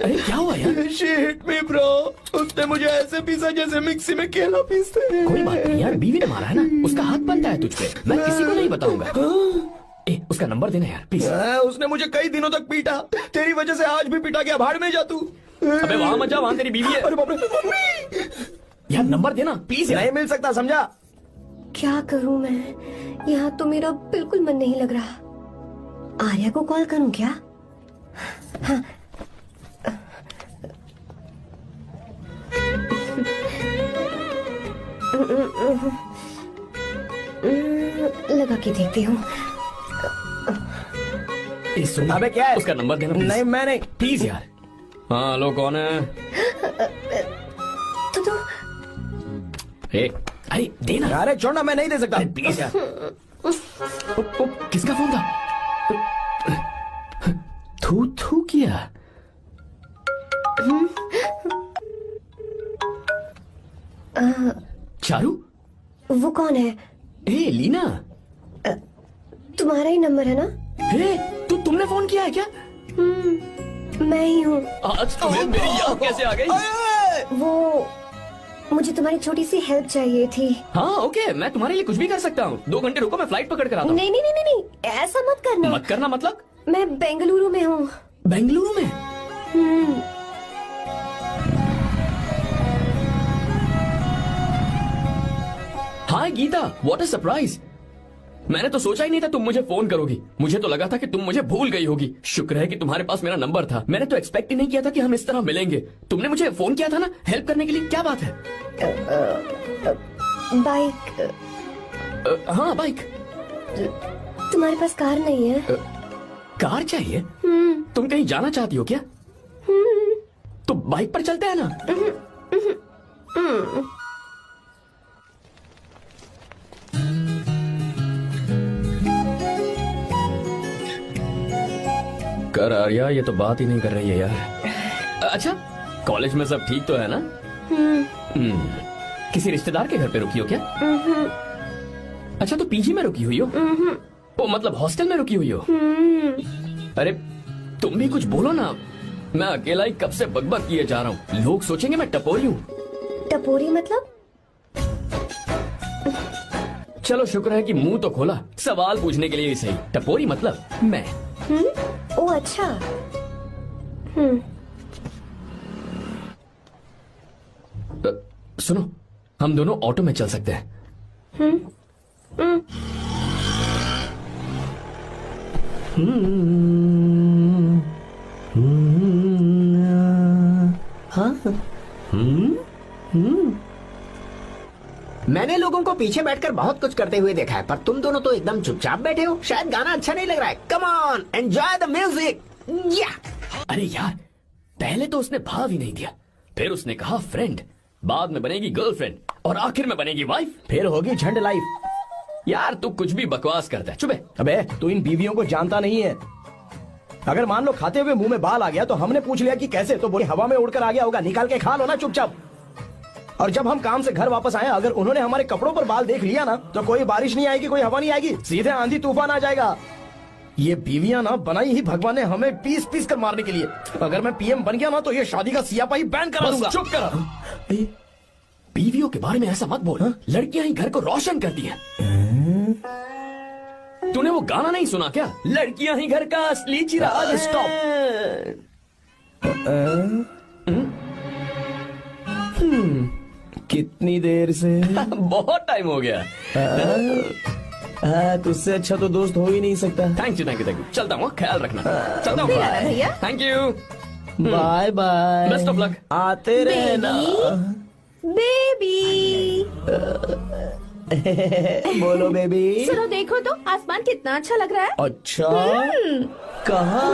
अरे क्या हुआ यार? शिट मी ब्रो, उसने मुझे ऐसे पीसा जैसे मिक्सी में केला पीसते हैं। कोई बात नहीं यार, बीवी ने मारा है ना, उसका हाथ बनता है तुझ पे। मैं किसी को नहीं बताऊंगा। उसका नंबर देना यार प्लीज। उसने मुझे कई दिनों तक पीटा, तेरी वजह से आज भी पीटा गया। भाड़ में जा तू। अबे वहां मत जा, वहां तेरी बीवी है। अरे बाप रे, मम्मी। यार नंबर देना प्लीज। नहीं मिल सकता, समझा? क्या करूं मैं? यहाँ तो मेरा बिल्कुल मन नहीं लग रहा। आर्या को कॉल करूं क्या? हाँ। लगा के देखती हूँ। अबे क्या है? उसका नंबर देना नहीं मैं नहीं। प्लीज यार। हाँ हेलो, कौन है? तो अरे देना। अरे छोड़ना, मैं नहीं दे सकता। प्लीज यार। किसका फोन था? थू थू किया। चारू? वो कौन है? ए लीना, तुम्हारा ही नंबर है ना? तुमने फोन किया है क्या? मैं ही हूँ। आज तुम्हें मेरी याद कैसे आ गई? वो मुझे तुम्हारी छोटी सी हेल्प चाहिए थी। हाँ ओके, मैं तुम्हारे लिए कुछ भी कर सकता हूँ। 2 घंटे रुको, मैं फ्लाइट पकड़ कर आता हूँ। नहीं नहीं नहीं नहीं नहीं, ऐसा मत करना। मत करना मतलब? मैं बेंगलुरु में हूँ। बेंगलुरु में? हाय गीता, व्हाट अ सरप्राइज। मैंने तो सोचा ही नहीं था तुम मुझे फोन करोगी। मुझे तो लगा था कि तुम मुझे भूल गई होगी। शुक्र है कि तुम्हारे पास मेरा नंबर था। मैंने तो एक्सपेक्ट ही नहीं किया था कि हम इस तरह मिलेंगे। तुमने मुझे फोन किया था ना हेल्प करने के लिए, क्या बात है? बाइक। हाँ बाइक। तुम्हारे पास कार नहीं है? कार चाहिए? तुम कहीं जाना चाहती हो क्या? तो बाइक पर चलते हैं ना। कर आर्या, ये तो बात ही नहीं कर रही है यार। अच्छा, कॉलेज में सब ठीक तो है ना? किसी रिश्तेदार के घर पे रुकी हो क्या? अच्छा, तो पीजी में रुकी हुई हो? ओ मतलब हॉस्टल में रुकी हुई हो? अरे तुम भी कुछ बोलो ना। मैं अकेला ही कब से बकबक किए जा रहा हूँ। लोग सोचेंगे मैं टपोरी हूँ। टपोरी मतलब? चलो शुक्र है कि मुंह तो खोला, सवाल पूछने के लिए ही सही। टपोरी मतलब मैं। ओ अच्छा। सुनो, हम दोनों ऑटो में चल सकते हैं। मैंने लोगों को पीछे बैठकर बहुत कुछ करते हुए देखा है, पर तुम दोनों तो एकदम चुपचाप बैठे हो। शायद गाना अच्छा नहीं लग रहा है। Come on, enjoy the music. अरे यार, पहले तो उसने भाव ही नहीं दिया, फिर उसने कहा फ्रेंड, बाद में बनेगी गर्लफ्रेंड और आखिर में बनेगी वाइफ, फिर होगी झंड लाइफ। यार तू कुछ भी बकवास करता है। चुप है। अबे तू इन बीवियों को जानता नहीं है। अगर मान लो खाते हुए मुंह में बाल आ गया तो हमने पूछ लिया कि कैसे, तो बोली हवा में उड़कर आ गया होगा, निकाल के खा लो ना चुपचाप। और जब हम काम से घर वापस आए, अगर उन्होंने हमारे कपड़ों पर बाल देख लिया ना, तो कोई बारिश नहीं आएगी, कोई हवा नहीं आएगी, सीधे आंधी तूफान आ जाएगा। ये बीवियां ना बनाई ही भगवान ने हमें पीस पीस कर मारने के लिए। अगर मैं पीएम बन गया ना तो ये शादी का सियापाही बैन करा दूंगा। चुप कर। बीवियों के बारे में ऐसा मत बोल। लड़कियां ही घर को रोशन करती हैं। तूने वो गाना नहीं सुना क्या? लड़कियां ही घर का असली चिराग। स्टॉप। कितनी देर से? बहुत टाइम हो गया। तुझसे अच्छा तो दोस्त हो ही नहीं सकता। Thank you thank you thank you. चलता हूँ, ख्याल रखना। चलता हूँ। फिर आना भैया। Thank you. Bye bye. Best of luck. आते रहना। बेबी बोलो बेबी। सुनो, देखो तो आसमान कितना अच्छा लग रहा है। अच्छा, कहाँ?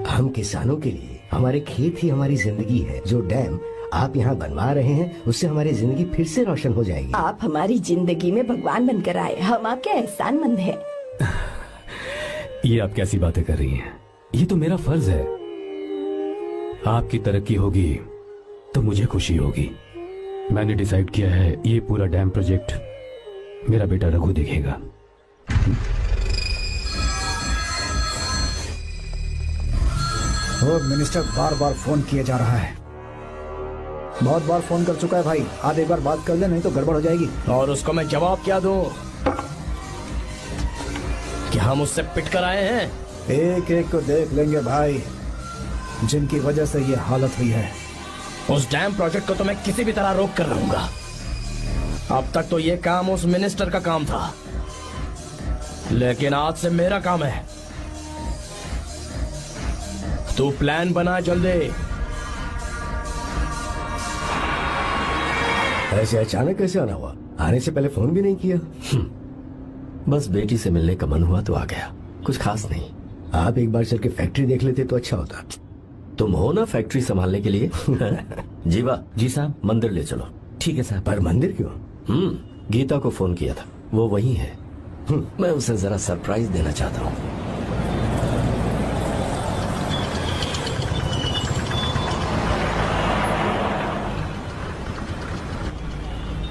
हम किसानों के लिए हमारे खेत ही हमारी जिंदगी है। जो डैम आप यहाँ बनवा रहे हैं उससे हमारी जिंदगी फिर से रोशन हो जाएगी। आप हमारी जिंदगी में भगवान बनकर आए, हम आपके एहसानमंद हैं। ये आप कैसी बातें कर रही हैं? ये तो मेरा फर्ज है। आपकी तरक्की होगी तो मुझे खुशी होगी। मैंने डिसाइड किया है ये पूरा डैम प्रोजेक्ट मेरा बेटा रघु देखेगा। और मिनिस्टर बार बार फोन किए जा रहा है। बहुत बार फोन कर चुका है भाई, आप एक बार बात कर ले, नहीं तो गड़बड़ हो जाएगी। और उसको मैं जवाब क्या दूं? कि हम उससे पिट कर आए हैं। एक एक को देख लेंगे भाई, जिनकी वजह से ये हालत हुई है। उस डैम प्रोजेक्ट को तो मैं किसी भी तरह रोक कर रहूंगा। अब तक तो ये काम उस मिनिस्टर का काम था, लेकिन आज से मेरा काम है। तू प्लान बना जल्दी। ऐसे अचानक कैसे आना हुआ? आने से पहले फोन भी नहीं किया? बस बेटी से मिलने का मन हुआ तो आ गया, कुछ खास नहीं। आप एक बार चल के फैक्ट्री देख लेते तो अच्छा होता। तुम हो ना फैक्ट्री संभालने के लिए? जीवा जी साहब। मंदिर ले चलो। ठीक है साहब। पर मंदिर क्यों? गीता को फोन किया था, वो वही है। मैं उसे जरा सरप्राइज देना चाहता हूँ।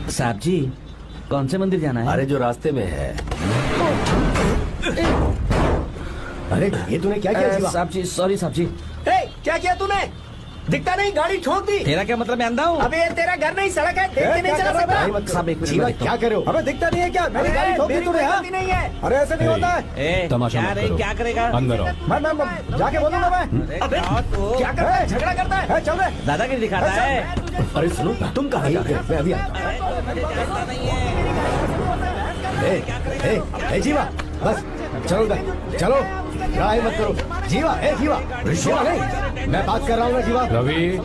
साहब जी, कौन से मंदिर जाना है? अरे जो रास्ते में है। अरे ये तूने क्या किया जीवा? साहब जी, सॉरी साहब जी। क्या किया तूने? दिखता नहीं, गाड़ी ठोक दी। तेरा क्या मतलब, मैं अंधा हूँ? अबे ये तेरा घर नहीं, सड़क है, देख के नहीं चला सकता। साहब एक मिनट जीवा मैं देखता क्या हूँ। करे हो? अबे दिखता नहीं है क्या? मेरी गाड़ी ठोक दी तूने? हाँ? नहीं है। अरे ऐसे नहीं होता है। तमाशा क्या मत रे, करो। क्या करेगा? अंदर आओ। मैं जाके बोलूंगा मैं। अबे क्या करता है? झगड़ा करता है? चल रहे। दादागिरी दिखाता है। अरे सुनो, तुम कहाँ जा रहे हो? मैं अभी आता हूँ। जीवा बस चलो उधर, चलो लड़ाई मत करो। जीवा जीवा जीवा नहीं, मैं बात कर रहा हूँ ना जीवा। रवि,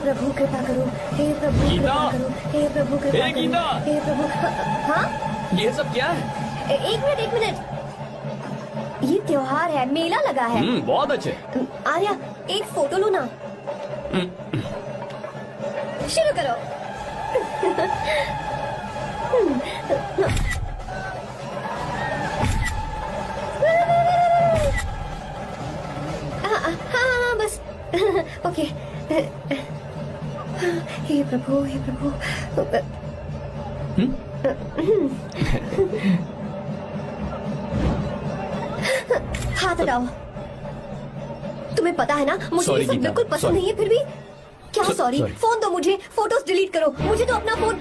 प्रभु कृपा करो, हे प्रभु गीता! कृपा करो, हे प्रभु कृपा हे करो, गीता! हे प्रभु। हाँ, ये सब क्या है? एक मिनट। ये त्योहार है, मेला लगा है। बहुत अच्छे। आर्या, एक फोटो लो ना। शुरू करो। हाँ, बस। ओके। हे प्रभु, हे प्रभु। हाथ हटाओ। तुम्हें पता है ना मुझे Sorry, ये सब गीता, बिल्कुल पसंद sorry. नहीं है, फिर भी क्या सॉरी? sorry. फोन दो मुझे, फोटोज डिलीट करो। मुझे तो अपना फोन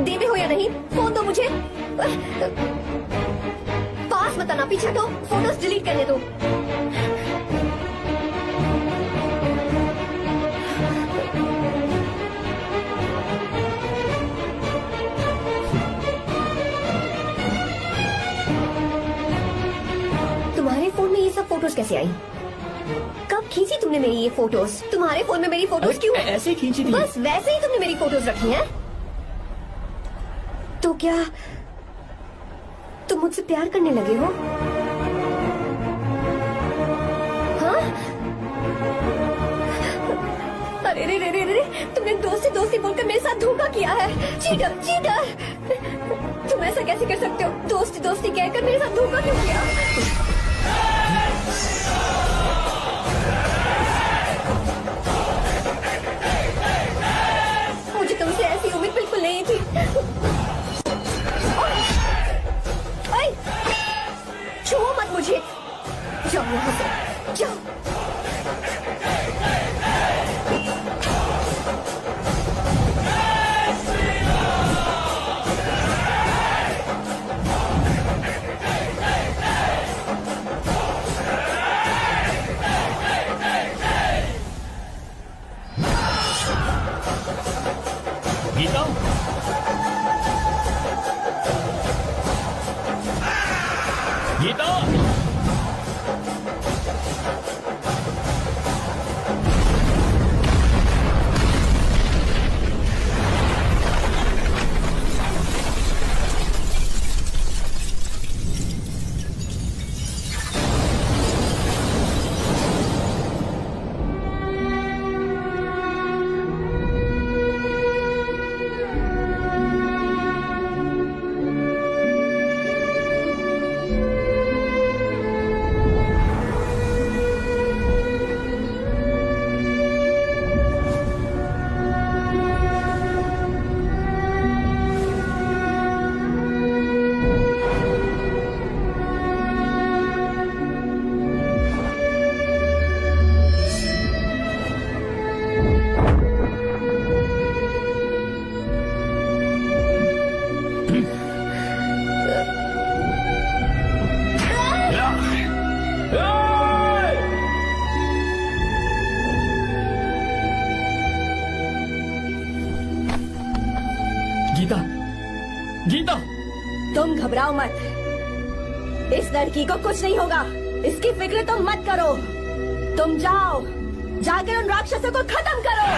देवे हो या नहीं, फोन दो मुझे। पास मत आना, पीछे तो फोटोज डिलीट करने दो। तुम्हारे फोन में ये सब फोटोज कैसे आई? कब खींची तुमने मेरी ये फोटोज? तुम्हारे फोन में मेरी फोटोज क्यों? ऐसे ही खींची थी। बस वैसे ही तुमने मेरी फोटोज रखी हैं? तो क्या तुम मुझसे प्यार करने लगे हो? हाँ? अरे रे रे रे रे, तुमने दोस्ती दोस्ती बोलकर मेरे साथ धोखा किया है। चीटर चीटर, तुम ऐसा कैसे कर सकते हो? दोस्ती दोस्ती कहकर मेरे साथ धोखा क्यों किया? मुझे तुमसे ऐसी उम्मीद बिल्कुल नहीं थी। ओए, छुओ मत मुझे। जाओ यहाँ से, जाओ। गीता, गीता, गीता, गीता, तुम घबराओ मत, इस लड़की को कुछ नहीं होगा, इसकी फिक्र तुम मत करो। तुम जाओ, जाकर उन राक्षसों को खत्म करो।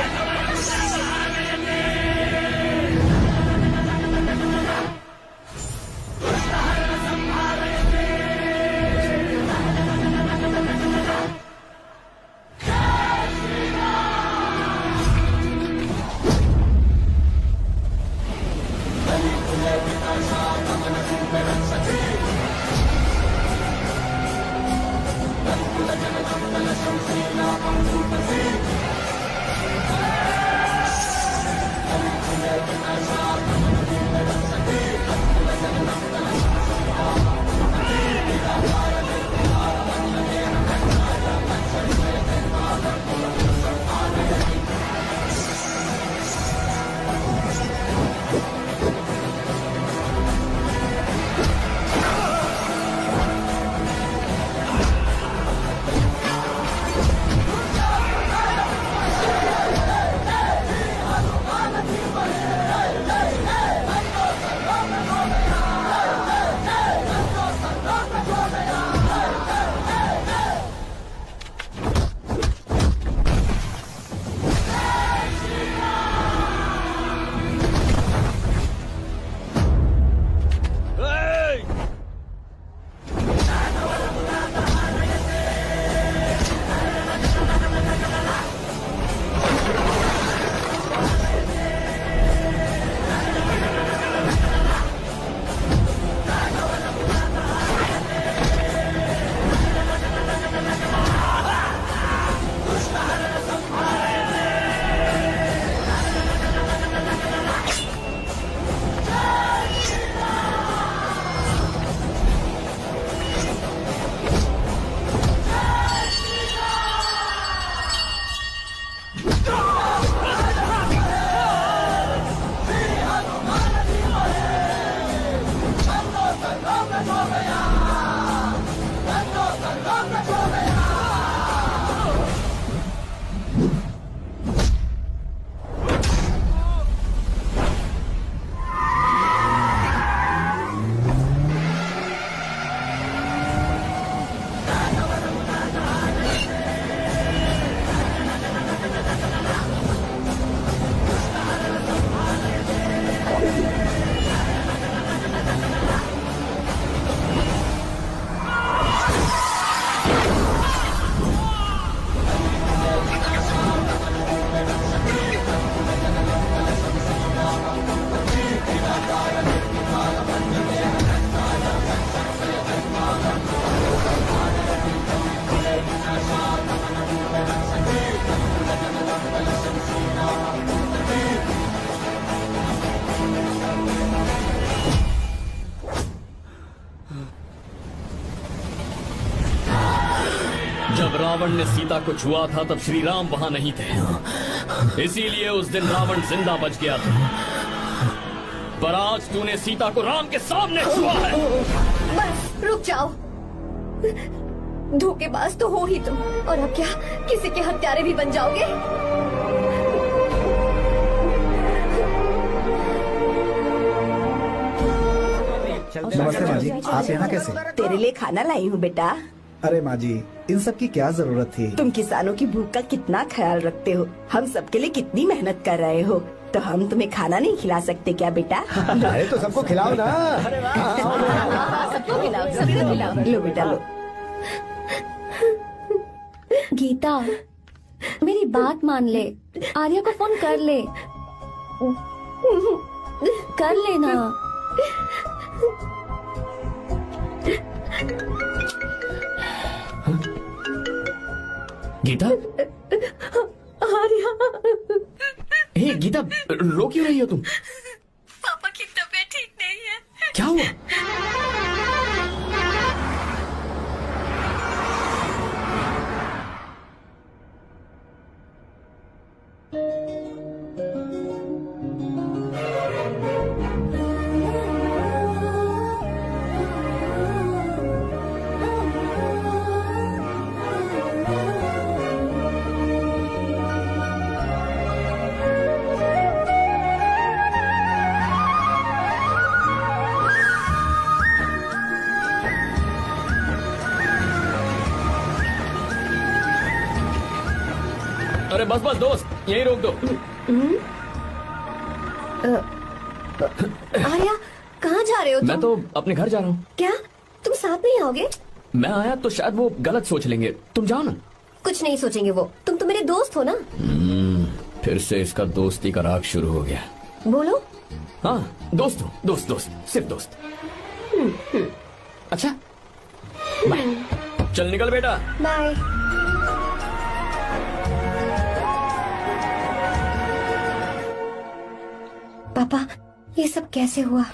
रावण ने सीता को छुआ था तब श्री राम वहां नहीं थे, इसीलिए उस दिन रावण जिंदा बच गया था। पर आज तूने सीता को राम के सामने छुआ है। बस रुक जाओ, धोखेबाज तो हो ही तुम, और अब क्या किसी के हत्यारे भी बन जाओगे? नमस्ते माँ जी, आप यहाँ कैसे? तेरे लिए खाना लाई हूँ बेटा। अरे माँ जी, इन सब की क्या जरूरत थी? तुम किसानों की भूख का कितना ख्याल रखते हो, हम सबके लिए कितनी मेहनत कर रहे हो, तो हम तुम्हें खाना नहीं खिला सकते क्या बेटा? अरे तो सबको खिलाओ ना। सबको खिलाओ, सबको खिलाओ। लो बेटा लो। गीता, मेरी बात मान ले, आर्या को फोन कर ले, कर लेना। गीता, आर्या, हे गीता, रो क्यों रही हो तुम? पापा की तबीयत ठीक नहीं है। क्या हुआ? अरे बस बस दोस्त, यहीं रोक दो। आर्या, कहाँ जा रहे हो तुम? मैं तो अपने घर जा रहा हूँ। क्या तुम साथ नहीं आओगे? मैं आया तो शायद वो गलत सोच लेंगे, तुम जाओ ना। कुछ नहीं सोचेंगे वो, तुम तो मेरे दोस्त हो ना। फिर से इसका दोस्ती का राग शुरू हो गया। बोलो। हाँ, दोस्त हो, दोस्त दोस्त, सिर्फ दोस्त। अच्छा, बाय। चल निकल बेटा। बाय। पापा, ये सब कैसे हुआ?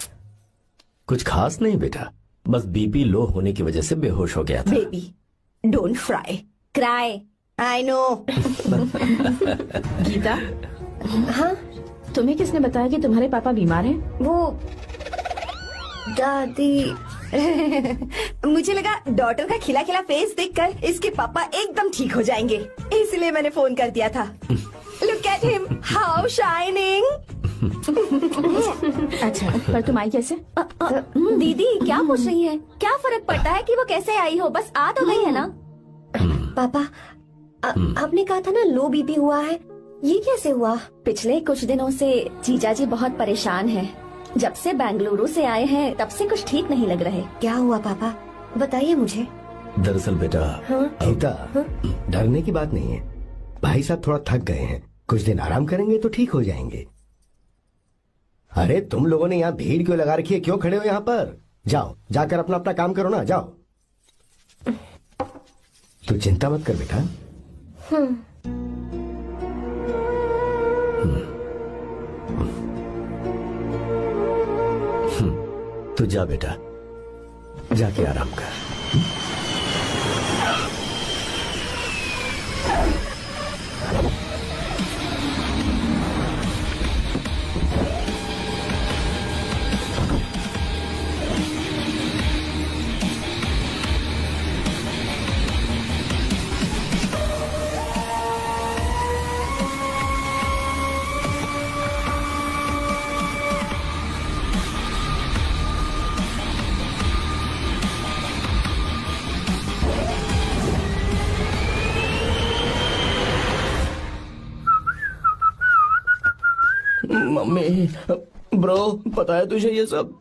कुछ खास नहीं बेटा, बस बीपी लो होने की वजह से बेहोश हो गया था। Baby, don't fry, cry, I know. Geeta, हाँ, तुम्हें किसने बताया कि तुम्हारे पापा बीमार हैं? वो दादी। मुझे लगा डॉटर का खिला खिला फेस देखकर इसके पापा एकदम ठीक हो जाएंगे, इसलिए मैंने फोन कर दिया था। Look at him, how shining. अच्छा, पर तुम आई कैसे? दीदी क्या पूछ रही है? क्या फर्क पड़ता है कि वो कैसे आई हो, बस आ तो गई है ना। पापा, आपने कहा था ना लो बीपी हुआ है, ये कैसे हुआ? पिछले कुछ दिनों से जीजा जी बहुत परेशान हैं। जब से बेंगलुरु से आए हैं तब से कुछ ठीक नहीं लग रहे। क्या हुआ पापा, बताइए मुझे। दरअसल बेटा, गीता, डरने की बात नहीं है। भाई साहब थोड़ा थक गए हैं, कुछ दिन आराम करेंगे तो ठीक हो जाएंगे। अरे तुम लोगों ने यहाँ भीड़ क्यों लगा रखी है, क्यों खड़े हो यहाँ पर? जाओ, जाकर अपना अपना काम करो ना, जाओ। तू चिंता मत कर बेटा। तू जा बेटा, जाके आराम कर। मम्मी, ब्रो, पता है तुझे ये सब?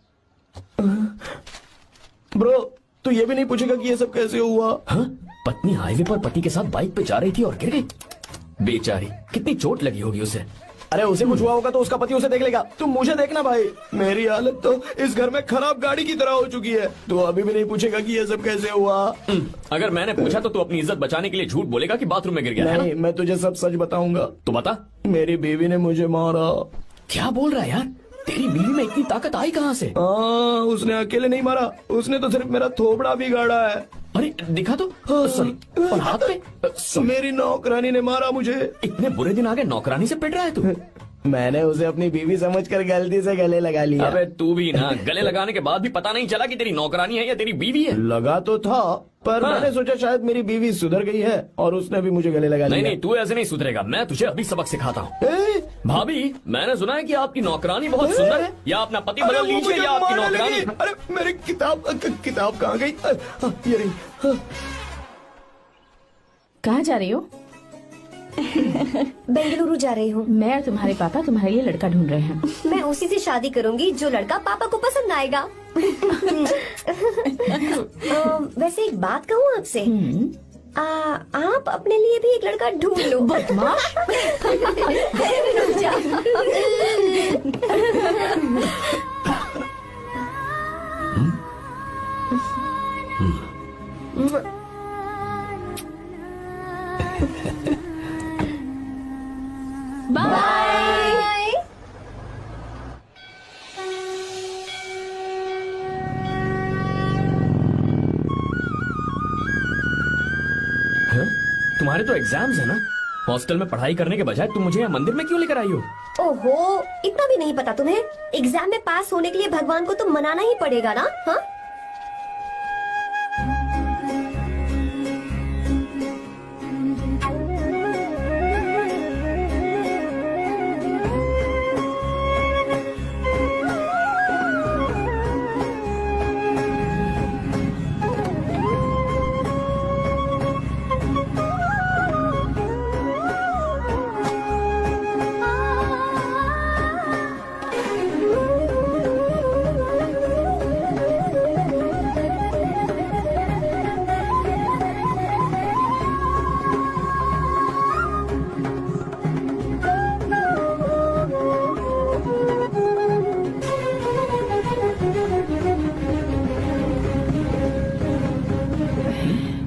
ब्रो, तू ये भी नहीं पूछेगा कि ये सब कैसे हुआ? हाँ? पत्नी हाईवे पर पति के साथ बाइक पे जा रही थी और गिर गई। बेचारी, कितनी चोट लगी होगी उसे। अरे उसे कुछ हुआ होगा तो उसका पति उसे देख लेगा, तुम मुझे देखना भाई। मेरी हालत तो इस घर में खराब गाड़ी की तरह हो चुकी है। तू अभी भी नहीं पूछेगा कि ये सब कैसे हुआ? अगर मैंने पूछा तो तू अपनी इज्जत बचाने के लिए झूठ बोलेगा कि बाथरूम में गिर गया। नहीं, मैं तुझे सब सच बताऊंगा। तो बता। मेरी बीवी ने मुझे मारा। क्या बोल रहा है यार? तेरी बीवी में इतनी ताकत आई कहाँ से? उसने अकेले नहीं मारा, उसने तो सिर्फ मेरा थोबड़ा बिगाड़ा है। अरे दिखा तो, सॉरी, और हाथ पे, sorry। मेरी नौकरानी ने मारा मुझे। इतने बुरे दिन आ गए, नौकरानी से पिट रहा है तू? मैंने उसे अपनी बीवी समझकर गलती से गले लगा लिया। अबे तू भी ना, गले लगाने के बाद भी पता नहीं चला कि तेरी नौकरानी है या तेरी बीवी है। लगा तो था, पर हाँ। मैंने सोचा शायद मेरी बीवी सुधर गई है और उसने भी मुझे गले लगा लिया। नहीं, तू ऐसे नहीं सुधरेगा, मैं तुझे अभी सबक सिखाता हूँ। ए, भाभी, मैंने सुना है कि आपकी नौकरानी बहुत सुंदर है, या अपना पति बदल अरे वो लीजिए मुझे या आपकी मारने नौकरानी। लगी। अरे मेरी किताब कहाँ गई? ये रही। कहाँ जा रही हो? बेंगलुरु जा रही हूँ। मैं और तुम्हारे पापा तुम्हारे लिए लड़का ढूंढ रहे हैं। मैं उसी से शादी करूंगी जो लड़का पापा को पसंद आएगा। वैसे एक बात कहूँ आपसे, आप अपने लिए भी एक लड़का ढूंढ लो। बदमाश। रुक जा। बाय। हाँ? तुम्हारे तो एग्जाम्स है ना? हॉस्टल में पढ़ाई करने के बजाय तुम मुझे यहाँ मंदिर में क्यों लेकर आई हो? ओहो, इतना भी नहीं पता तुम्हें? एग्जाम में पास होने के लिए भगवान को तो मनाना ही पड़ेगा ना? हाँ?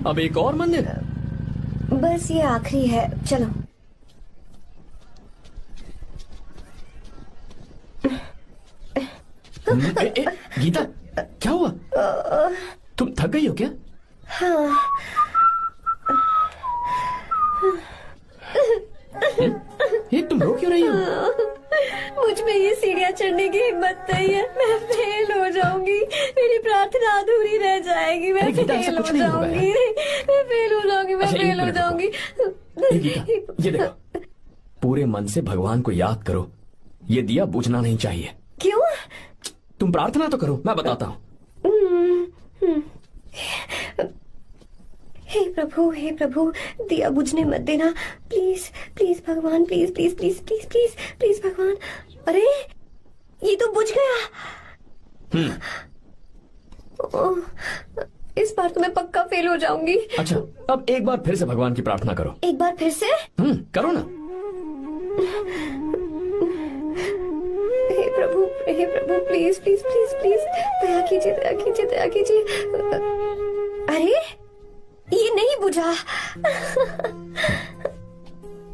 अब एक और मंदिर? बस ये आखिरी है, चलो। गीता, क्या हुआ? तुम थक गई हो क्या? हाँ। ये तुम रो क्यों रही हो? मुझ में ये सीढ़ियाँ चढ़ने की हिम्मत नहीं है। मैं फेल हो जाऊंगी, मेरी प्रार्थना अधूरी रह जाएगी। मैं अरे गीता, ऐसा फेल हो कुछ नहीं होगा जाऊंगी, मैं फेल हो जाऊंगी, मैं अच्छा, एक फेल हो मिनट जाऊंगी। ये गीता, ये देखो, पूरे मन से भगवान को याद करो। ये दिया बुझना नहीं चाहिए। क्यों? तुम प्रार्थना तो करो, मैं बताता हूँ। हे प्रभु, दिया बुझने मत देना, प्लीज प्लीज भगवान, please please please please please please भगवान। अरे ये तो बुझ गया। ओह, इस बार तो मैं पक्का फेल हो जाऊंगी। अच्छा, अब एक बार फिर से भगवान की प्रार्थना करो। एक बार फिर से? करो ना। हे प्रभु प्लीज प्लीज प्लीज प्लीज दया कीजिए, दया कीजिए, दया कीजिए। अरे ये नहीं बुझा।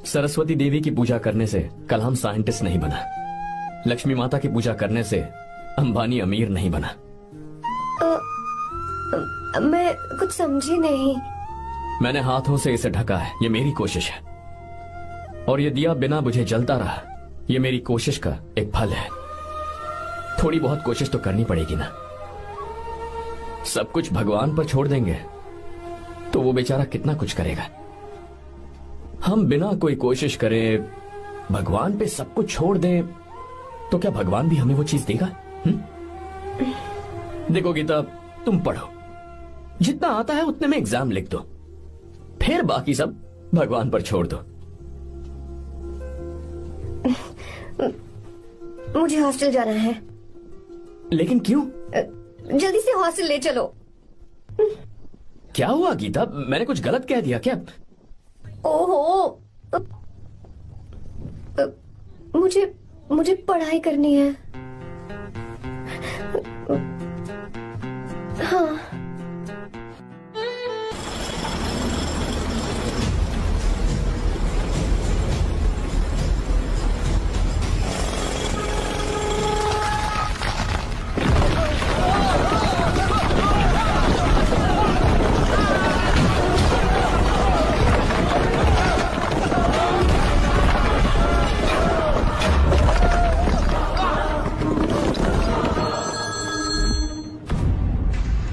सरस्वती देवी की पूजा करने से कलाम साइंटिस्ट नहीं बना। लक्ष्मी माता की पूजा करने से अंबानी अमीर नहीं बना। मैं कुछ समझी नहीं। मैंने हाथों से इसे ढका है, ये मेरी कोशिश है। और ये दिया बिना बुझे जलता रहा, ये मेरी कोशिश का एक फल है। थोड़ी बहुत कोशिश तो करनी पड़ेगी ना। सब कुछ भगवान पर छोड़ देंगे तो वो बेचारा कितना कुछ करेगा। हम बिना कोई कोशिश करे भगवान पे सब कुछ छोड़ दें तो क्या भगवान भी हमें वो चीज देगा? देखो गीता, तुम पढ़ो, जितना आता है उतने में एग्जाम लिख दो, फिर बाकी सब भगवान पर छोड़ दो। मुझे हॉस्टल जाना है। लेकिन क्यों? जल्दी से हॉस्टल ले चलो। क्या हुआ गीता, मैंने कुछ गलत कह दिया क्या? ओहो, मुझे पढ़ाई करनी है। हाँ।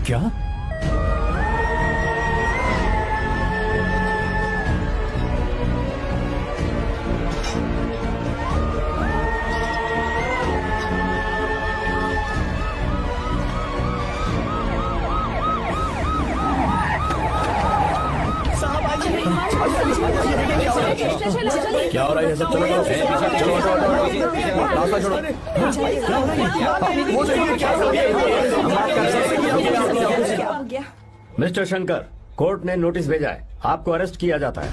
क्या? क्या हो रहा है ये सब? चलो रास्ता छोड़ो। मिस्टर शंकर, कोर्ट ने नोटिस भेजा है, आपको अरेस्ट किया जाता है।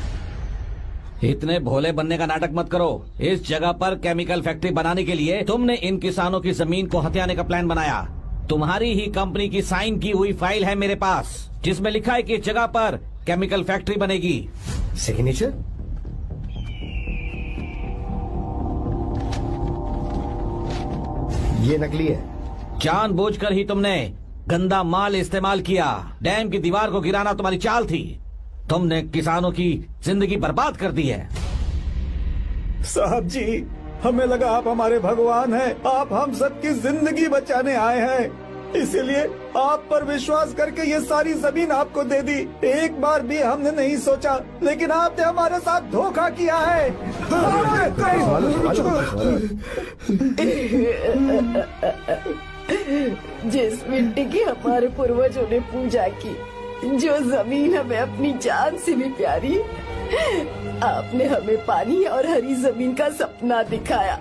इतने भोले बनने का नाटक मत करो। इस जगह पर केमिकल फैक्ट्री बनाने के लिए तुमने इन किसानों की जमीन को हथियाने का प्लान बनाया। तुम्हारी ही कंपनी की साइन की हुई फाइल है मेरे पास, जिसमें लिखा है कि इस जगह पर केमिकल फैक्ट्री बनेगी। सिग्नेचर? ये नकली है। जानबूझकर ही तुमने गंदा माल इस्तेमाल किया। डैम की दीवार को गिराना तुम्हारी चाल थी। तुमने किसानों की जिंदगी बर्बाद कर दी है। साहब जी, हमें लगा आप हमारे भगवान हैं, आप हम सबकी जिंदगी बचाने आए हैं, इसीलिए आप पर विश्वास करके ये सारी जमीन आपको दे दी। एक बार भी हमने नहीं सोचा, लेकिन आपने हमारे साथ धोखा किया है। जिस मिट्टी की हमारे पूर्वजों ने पूजा की, जो जमीन हमें अपनी जान से भी प्यारी, आपने हमें पानी और हरी जमीन का सपना दिखाया।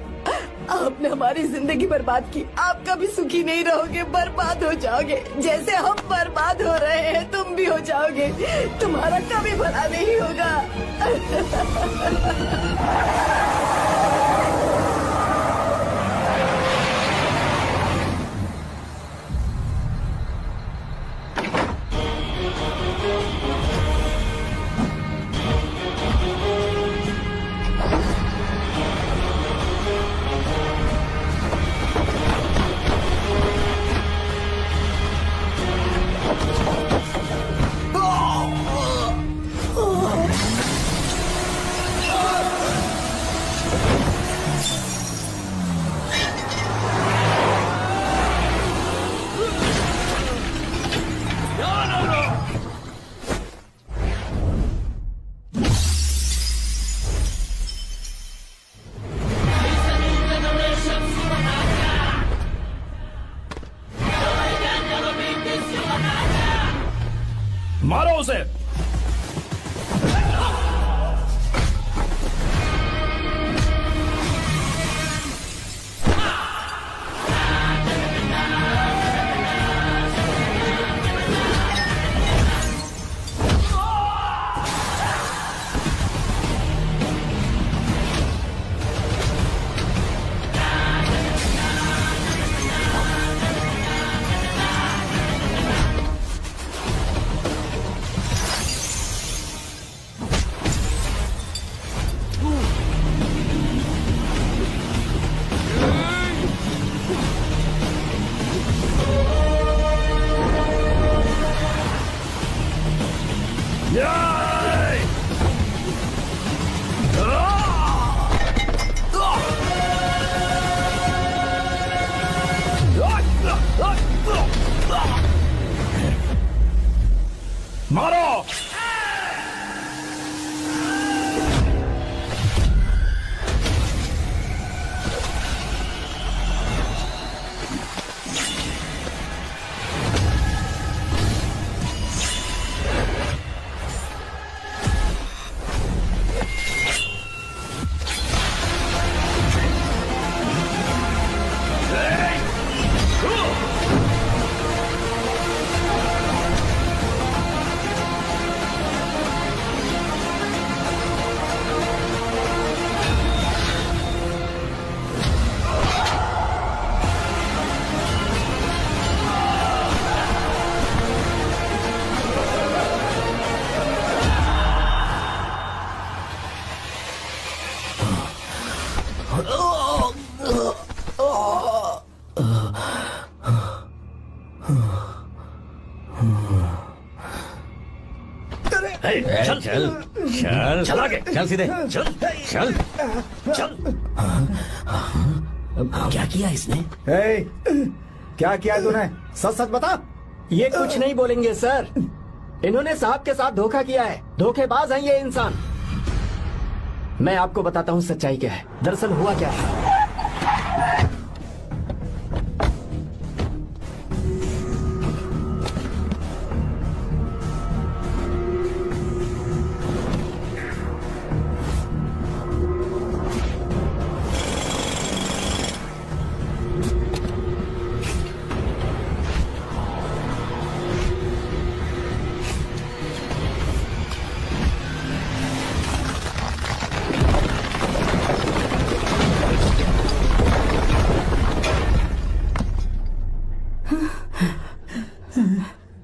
आपने हमारी जिंदगी बर्बाद की। आप कभी सुखी नहीं रहोगे, बर्बाद हो जाओगे। जैसे हम बर्बाद हो रहे हैं तुम भी हो जाओगे। तुम्हारा कभी भला नहीं होगा। मारो उसे। मारो। चल चल चल चल आगे, चल सीधे, चल चल चल। क्या किया इसने? क्या किया तूने? सच सच बता। ये कुछ नहीं बोलेंगे सर। इन्होंने साहब के साथ धोखा किया है, धोखेबाज हैं ये इंसान। मैं आपको बताता हूँ सच्चाई क्या है। दरअसल हुआ क्या है,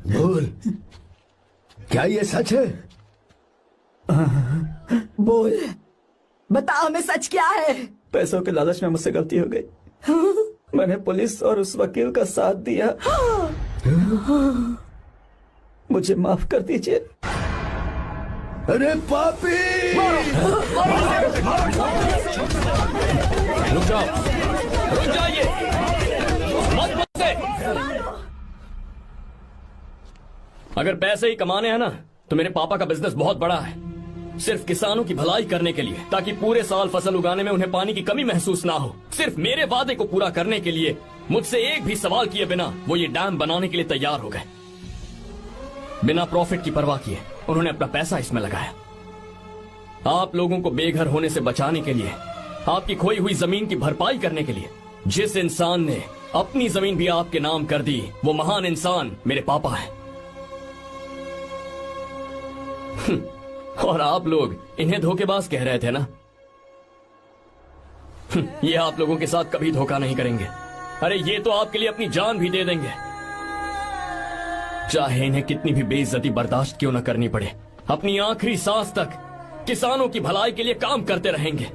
बोल क्या ये सच है? बोल, बता हमें सच क्या है। पैसों के लालच में मुझसे गलती हो गई। मैंने पुलिस और उस वकील का साथ दिया। मुझे माफ कर दीजिए। अरे पापी! रुक जाओ, रुक जाइए, मत बसे। अगर पैसे ही कमाने हैं ना, तो मेरे पापा का बिजनेस बहुत बड़ा है। सिर्फ किसानों की भलाई करने के लिए, ताकि पूरे साल फसल उगाने में उन्हें पानी की कमी महसूस ना हो। सिर्फ मेरे वादे को पूरा करने के लिए मुझसे एक भी सवाल किए बिना वो ये डैम बनाने के लिए तैयार हो गए। बिना प्रॉफिट की परवाह किए उन्होंने अपना पैसा इसमें लगाया। आप लोगों को बेघर होने से बचाने के लिए, आपकी खोई हुई जमीन की भरपाई करने के लिए, जिस इंसान ने अपनी जमीन भी आपके नाम कर दी, वो महान इंसान मेरे पापा है। और आप लोग इन्हें धोखेबाज कह रहे थे ना? ये आप लोगों के साथ कभी धोखा नहीं करेंगे। अरे ये तो आपके लिए अपनी जान भी दे देंगे, चाहे इन्हें कितनी भी बेइज्जती बर्दाश्त क्यों न करनी पड़े। अपनी आखिरी सांस तक किसानों की भलाई के लिए काम करते रहेंगे।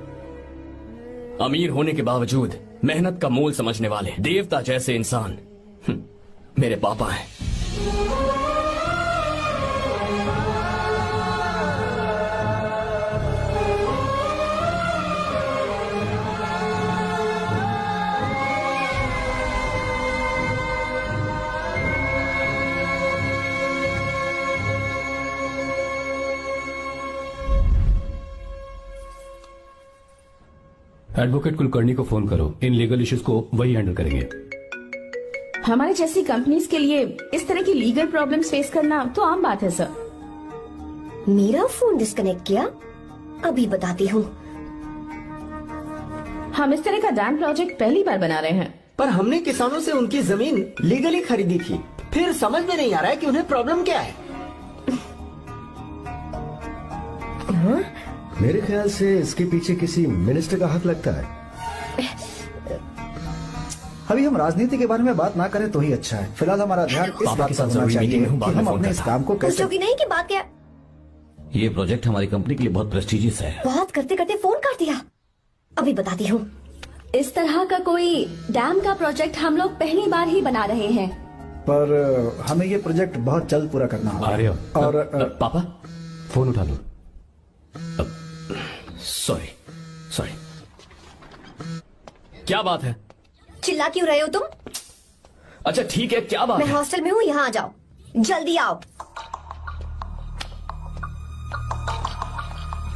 अमीर होने के बावजूद मेहनत का मोल समझने वाले देवता जैसे इंसान मेरे पापा हैं। एडवोकेट कुलकर्णी को फोन करो, इन लीगल इश्यूज को वही हैंडल करेंगे। हमारे जैसी कंपनीज के लिए इस तरह की लीगल प्रॉब्लम्स फेस करना तो आम बात है सर। मेरा फोन डिस्कनेक्ट किया, अभी बताती हूँ। हम इस तरह का डैम प्रोजेक्ट पहली बार बना रहे हैं। पर हमने किसानों से उनकी जमीन लीगली खरीदी थी, फिर समझ में नहीं आ रहा है कि उन्हें प्रॉब्लम क्या है। मेरे ख्याल से इसके पीछे किसी मिनिस्टर का हाथ लगता है। अभी हम राजनीति के बारे में बात ना करें तो ही अच्छा है। फिलहाल हमारा ध्यान इस पापा बात के पर साथ होना जरूरी चाहिए मीटिंग में हूँ, कि बाद में हम फोन अपने इस करता काम को कैसे। पूछोगी नहीं कि बात क्या। ये प्रोजेक्ट हमारी कंपनी के लिए बहुत प्रेस्टिजियस है। बात करते करते फोन कर दिया, अभी बताती हूँ। इस तरह का कोई डैम का प्रोजेक्ट हम लोग पहली बार ही बना रहे हैं। पर हमें ये प्रोजेक्ट बहुत जल्द पूरा करना होगा। आर्य, और पापा फोन उठा लो। सॉरी सॉरी, क्या बात है? चिल्ला क्यों रहे हो तुम? अच्छा ठीक है, क्या बात मैं है? हॉस्टल में हूँ, यहाँ आ जाओ, जल्दी आओ।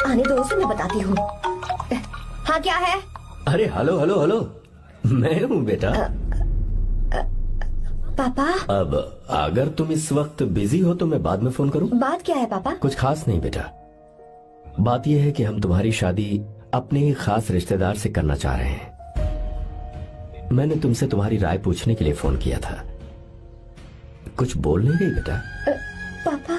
आने दो उसे, मैं बताती हूँ। हाँ क्या है? अरे हेलो हेलो हेलो, मैं हूँ बेटा। पापा। अब अगर तुम इस वक्त बिजी हो तो मैं बाद में फोन करूँ? बात क्या है पापा? कुछ खास नहीं बेटा, बात यह है कि हम तुम्हारी शादी अपने ही खास रिश्तेदार से करना चाह रहे हैं। मैंने तुमसे तुम्हारी राय पूछने के लिए फोन किया था। कुछ बोल नहीं गई बेटा? पापा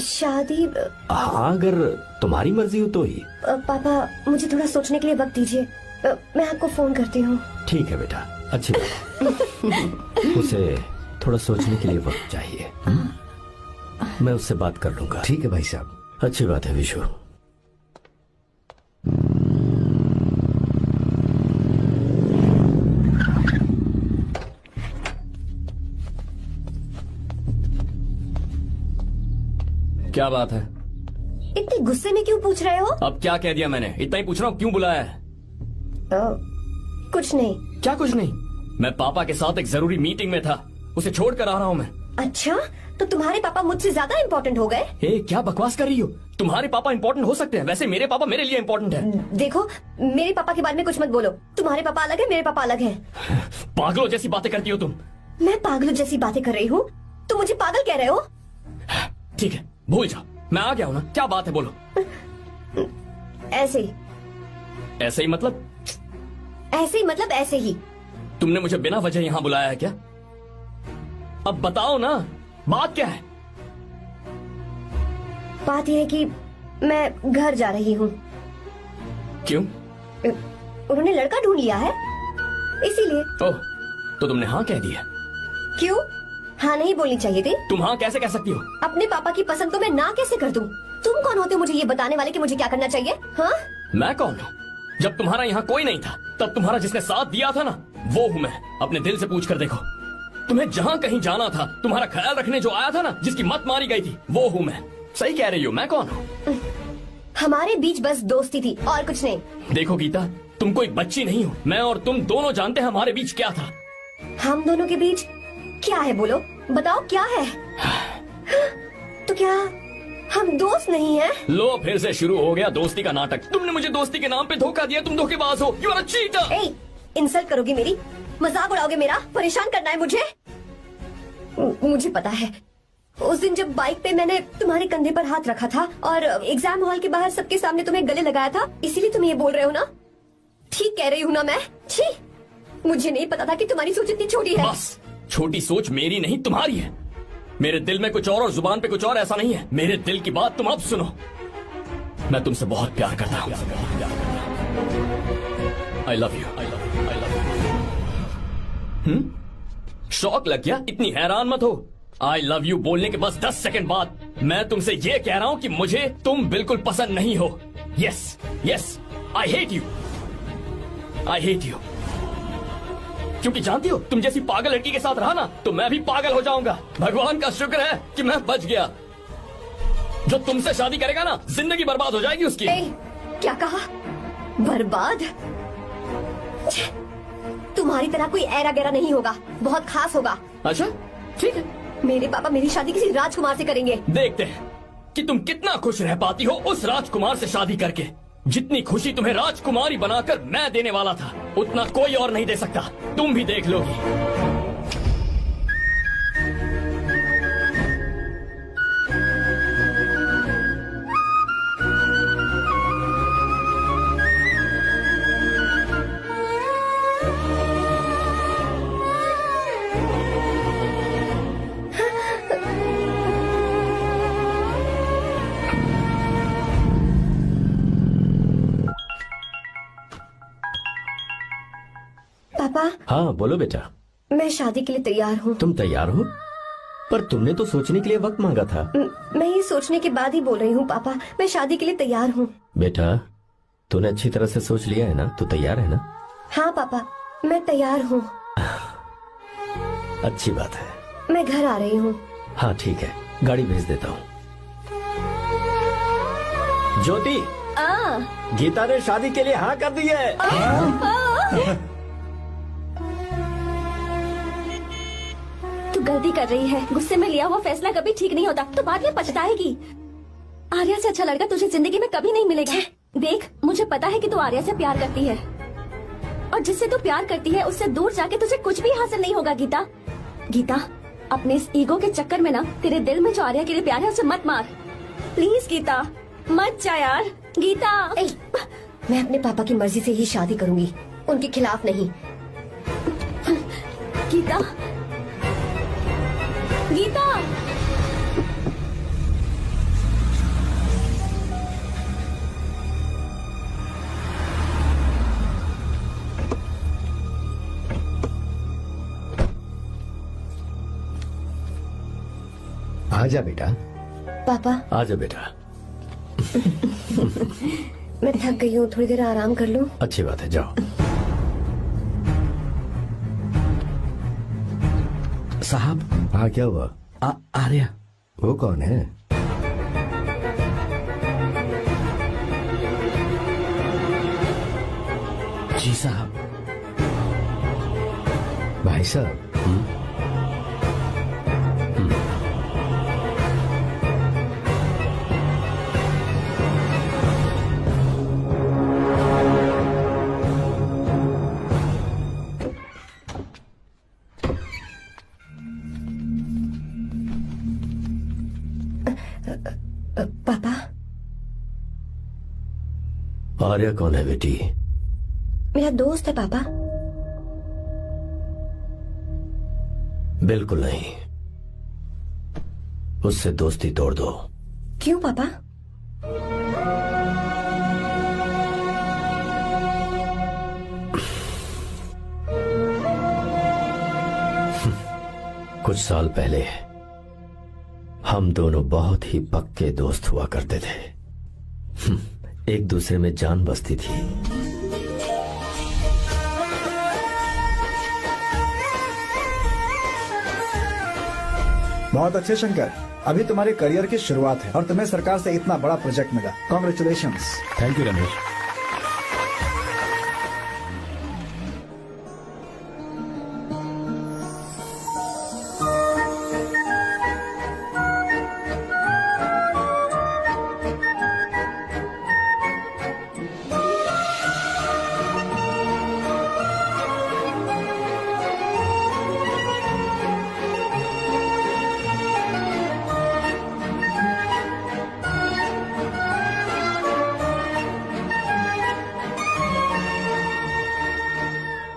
शादी। हाँ अगर तुम्हारी मर्जी हो तो ही। पापा मुझे थोड़ा सोचने के लिए वक्त दीजिए, मैं आपको फोन करती हूँ। ठीक है बेटा, अच्छी बात। उसे थोड़ा सोचने के लिए वक्त चाहिए। मैं उससे बात कर लूंगा। ठीक है भाई साहब। अच्छी बात है विशु। क्या बात है? इतने गुस्से में क्यों पूछ रहे हो? अब क्या कह दिया मैंने? इतना ही पूछ रहा हूँ, क्यों बुलाया है? कुछ नहीं। क्या कुछ नहीं? मैं पापा के साथ एक जरूरी मीटिंग में था। उसे छोड़ कर आ रहा हूँ मैं। अच्छा, तो तुम्हारे पापा मुझसे ज्यादा इम्पोर्टेंट हो गए? ए, क्या बकवास कर रही हो? तुम्हारे पापा इम्पोर्टेंट हो सकते हैं, वैसे मेरे पापा मेरे लिए इम्पोर्टेंट है। देखो, मेरे पापा के बारे में कुछ मत बोलो। तुम्हारे पापा अलग है, मेरे पापा अलग है। पागलों जैसी बातें करती हो तुम। मैं पागलों जैसी बातें कर रही हूँ? तुम मुझे पागल कह रहे हो? ठीक है, भूल जाओ, मैं आ गया हूँ ना। क्या बात है, बोलो। ऐसे ही। ऐसे ही मतलब? ऐसे ही मतलब ऐसे ही। तुमने मुझे बिना वजह यहाँ बुलाया है क्या? अब बताओ ना, बात क्या है? बात यह है कि मैं घर जा रही हूँ। क्यों? उन्होंने लड़का ढूंढ लिया है, इसीलिए। ओह, तो तुमने हाँ कह दिया? क्यों? हाँ नहीं बोलनी चाहिए थी? तुम हाँ कैसे कह सकती हो? अपने पापा की पसंद को मैं ना कैसे कर दूं? तुम कौन होते हो मुझे ये बताने वाले कि मुझे क्या करना चाहिए? हाँ? मैं कौन हूँ? जब तुम्हारा यहाँ कोई नहीं था, तब तुम्हारा जिसने साथ दिया था ना, वो हूँ मैं। अपने दिल से पूछ कर देखो। तुम्हें जहाँ कहीं जाना था, तुम्हारा ख्याल रखने जो आया था ना, जिसकी मत मारी गई थी, वो हूँ मैं। सही कह रही हो, मैं कौन हूँ? हमारे बीच बस दोस्ती थी और कुछ नहीं। देखो गीता, तुम कोई बच्ची नहीं हो। मैं और तुम दोनों जानते हैं हमारे बीच क्या था। हम दोनों के बीच क्या है? बोलो, बताओ क्या है? तो क्या हम दोस्त नहीं हैं? लो, फिर से शुरू हो गया दोस्ती का नाटक। तुमने मुझे दोस्ती के नाम पे धोखा दिया। तुम धोखेबाज हो। You are a cheater. ए, इंसल्ट करोगी मेरी? मजाक उड़ाओगे मेरा? परेशान करना है मुझे? मुझे पता है, उस दिन जब बाइक पे मैंने तुम्हारे कंधे पर हाथ रखा था और एग्जाम हॉल के बाहर सबके सामने तुम्हें गले लगाया था, इसीलिए तुम ये बोल रहे हो ना? ठीक कह रही हूँ ना मैं? छी, मुझे नहीं पता था कि तुम्हारी सोच इतनी छोटी है। बस, छोटी सोच मेरी नहीं तुम्हारी है। मेरे दिल में कुछ और जुबान पे कुछ और, ऐसा नहीं है। मेरे दिल की बात तुम अब सुनो। मैं तुमसे बहुत प्यार करता हूँ। I love you, I love you, I love you. शौक लग गया? इतनी हैरान मत हो। आई लव यू बोलने के बस 10 सेकंड बाद मैं तुमसे ये कह रहा हूँ कि मुझे तुम बिल्कुल पसंद नहीं हो। Yes yes, I hate you, I hate you. क्योंकि जानती हो, तुम जैसी पागल लड़की के साथ रहा ना, तो मैं भी पागल हो जाऊंगा। भगवान का शुक्र है कि मैं बच गया। जो तुमसे शादी करेगा ना, जिंदगी बर्बाद हो जाएगी उसकी। क्या कहा? बर्बाद? तुम्हारी तरह कोई ऐरा गैरा नहीं होगा, बहुत खास होगा। अच्छा, ठीक है। मेरे पापा मेरी शादी किसी राजकुमार से करेंगे। देखते हैं कि तुम कितना खुश रह पाती हो उस राजकुमार से शादी करके। जितनी खुशी तुम्हें राजकुमारी बनाकर मैं देने वाला था, उतना कोई और नहीं दे सकता। तुम भी देख लोगी। पापा। हाँ बोलो बेटा। मैं शादी के लिए तैयार हूँ। तुम तैयार हो? पर तुमने तो सोचने के लिए वक्त मांगा था। मैं ये सोचने के बाद ही बोल रही हूँ पापा, मैं शादी के लिए तैयार हूँ। बेटा, तूने अच्छी तरह से सोच लिया है ना? तू तैयार है ना? हाँ पापा, मैं तैयार हूँ। अच्छी बात है। मैं घर आ रही हूँ। हाँ ठीक है, गाड़ी भेज देता हूँ। ज्योति, गीता ने शादी के लिए हाँ कर दी है। तू गलती कर रही है। गुस्से में लिया हुआ फैसला कभी ठीक नहीं होता, तो बाद में पछताएगी। आर्या से अच्छा लड़का तुझे जिंदगी में कभी नहीं मिलेगा। देख, मुझे पता है कि तू आर्या से प्यार करती है, और जिससे तू प्यार करती है उससे दूर जाके तुझे कुछ भी हासिल नहीं होगा। गीता, गीता, अपने इस ईगो के चक्कर में ना तेरे दिल में जो आर्या के लिए प्यार है उसे मत मार। प्लीज गीता, मत जा यार। गीता, मैं अपने पापा की मर्जी से ही शादी करूंगी, उनके खिलाफ नहीं। गीता, गीता। आजा बेटा। पापा। आजा बेटा। मैं थक गई हूँ, थोड़ी देर आराम कर लूँ। अच्छी बात है, जाओ। साहब। हाँ, क्या हुआ? आर्या। वो कौन है? जी साहब। भाई साहब, आर्या कौन है बेटी? मेरा दोस्त है पापा। बिल्कुल नहीं, उससे दोस्ती तोड़ दो। क्यों पापा? कुछ साल पहले हम दोनों बहुत ही पक्के दोस्त हुआ करते थे। एक दूसरे में जान बसती थी। बहुत अच्छे शंकर, अभी तुम्हारे करियर की शुरुआत है और तुम्हें सरकार से इतना बड़ा प्रोजेक्ट मिला। कॉन्ग्रेचुलेशंस। Thank you Ramesh.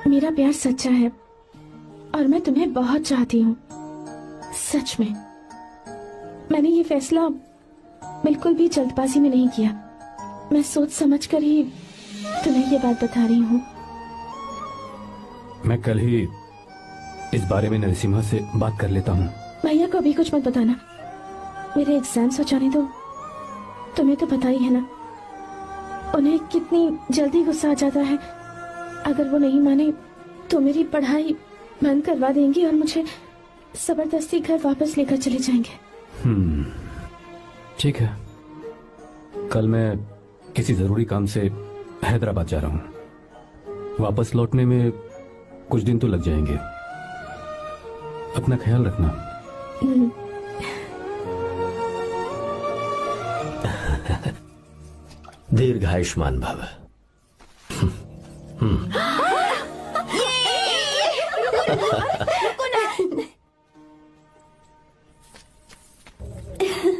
मेरा प्यार सच्चा है और मैं तुम्हें बहुत चाहती हूँ, सच में। मैंने ये फैसला बिल्कुल भी जल्दबाजी में नहीं किया। मैं सोच समझ कर ही तुम्हें ये बात बता रही हूँ। मैं कल ही इस बारे में नरसिम्हा से बात कर लेता हूँ। भैया को अभी कुछ मत बताना, मेरे एग्जाम्स हो जाने दो। तुम्हें तो पता ही है ना उन्हें कितनी जल्दी गुस्सा आ जाता है। अगर वो नहीं माने तो मेरी पढ़ाई बंद करवा देंगी और मुझे जबरदस्ती घर वापस लेकर चले जाएंगे। ठीक है, कल मैं किसी जरूरी काम से हैदराबाद जा रहा हूँ। वापस लौटने में कुछ दिन तो लग जाएंगे। अपना ख्याल रखना। दीर्घायुष्मान भव।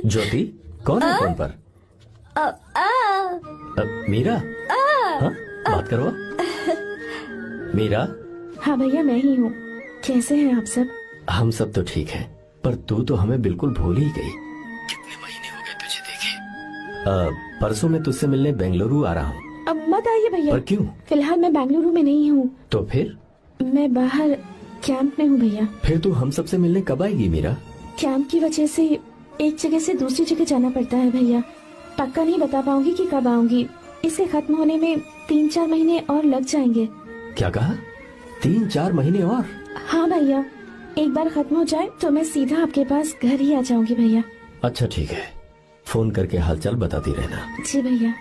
ज्योति, कौन है फोन पर? मीरा? हाँ, बात करो। मीरा? हाँ भैया, मैं ही हूँ। कैसे हैं आप सब? हम सब तो ठीक हैं, पर तू तो हमें बिल्कुल भूल ही गई। कितने महीने हो गए तुझे देखे। परसों मैं तुझसे मिलने बेंगलुरु आ रहा हूँ। अब मत आइए भैया। पर क्यों? फिलहाल मैं बेंगलुरु में नहीं हूँ। तो फिर? मैं बाहर कैंप में हूँ भैया। फिर तू हम सबसे मिलने कब आएगी मीरा? कैंप की वजह से एक जगह से दूसरी जगह जाना पड़ता है भैया। पक्का नहीं बता पाऊंगी कि कब आऊंगी। इसके खत्म होने में 3-4 महीने और लग जाएंगे। क्या कहा? 3-4 महीने और? हाँ भैया, एक बार खत्म हो जाए तो मैं सीधा आपके पास घर ही आ जाऊंगी भैया। अच्छा ठीक है, फोन करके हालचाल बताती रहना। जी भैया।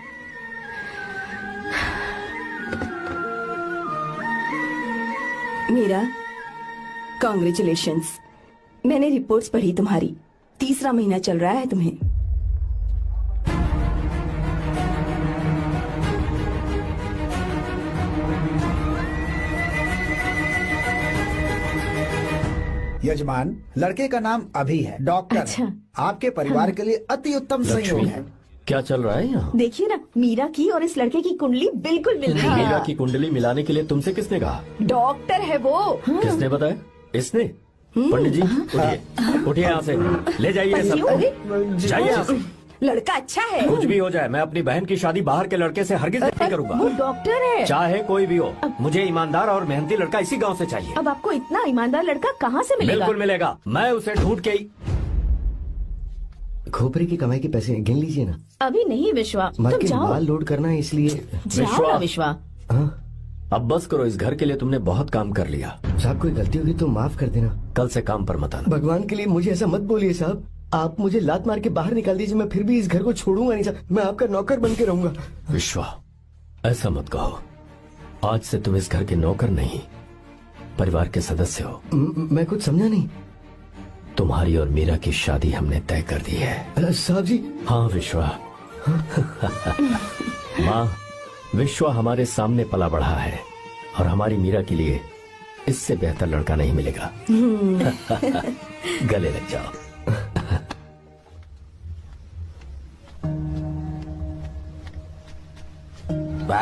मीरा, कॉन्ग्रेचुलेशंस। मैंने रिपोर्ट्स पढ़ी तुम्हारी। 3रा महीना चल रहा है तुम्हें। यजमान, लड़के का नाम अभी है, डॉक्टर। अच्छा। आपके परिवार के लिए अति उत्तम संयोग है। क्या चल रहा है यहाँ? देखिए ना, मीरा की और इस लड़के की कुंडली बिल्कुल मिल रही है। मीरा की कुंडली मिलाने के लिए तुमसे किसने कहा? डॉक्टर है वो। किसने बताया? इसने? पंडित जी, उठिए, उठिए यहाँ से, ले जाइए सब। जाइए यहाँ से। लड़का अच्छा है। कुछ भी हो जाए, मैं अपनी बहन की शादी बाहर के लड़के से हरगिज नहीं वो करूंगा। डॉक्टर है। चाहे कोई भी हो, मुझे ईमानदार और मेहनती लड़का इसी गांव से चाहिए। अब आपको इतना ईमानदार लड़का कहाँ से मिलेगा? बिल्कुल मिलेगा, मैं उसे ढूंढ के ही। खोपरे की कमाई के पैसे गिन लीजिए ना। अभी नहीं विश्वा, तुम मार्केट जाओ। माल लोड करना है इसलिए। जाओ ना विश्वा। हाँ अब बस करो, इस घर के लिए तुमने बहुत काम कर लिया। साहब, कोई गलती होगी तो माफ कर देना। कल से काम पर मत आना। भगवान के लिए मुझे ऐसा मत बोलिए साहब। आप मुझे लात मार के बाहर निकाल दीजिए, मैं फिर भी इस घर को छोड़ूंगा नहीं साहब। मैं आपका नौकर बन के रहूंगा। विश्वा, ऐसा मत कहो। आज से तुम इस घर के नौकर नहीं, परिवार के सदस्य हो। मैं कुछ समझा नहीं। तुम्हारी और मीरा की शादी हमने तय कर दी है। साहब जी। हाँ विश्वा। माँ, विश्वा हमारे सामने पला बढ़ा है और हमारी मीरा के लिए इससे बेहतर लड़का नहीं मिलेगा। गले लग जाओ।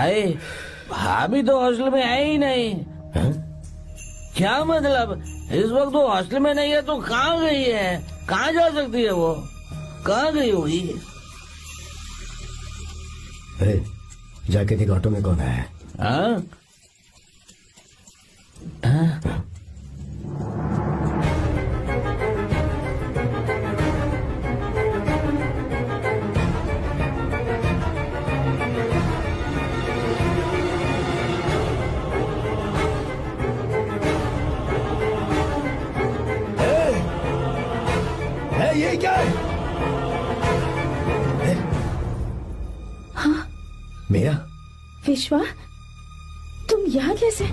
भाई भाभी तो हॉस्टल में है ही नहीं। क्या मतलब? इस वक्त वो हॉस्टल में नहीं है तो कहाँ गई है? कहाँ जा सकती है वो? कहाँ गई होगी? अरे जाके देख ऑटो में कौन है। हाँ? हाँ? ये क्या है? हाँ? मेरा विश्वा, तुम यहाँ कैसे?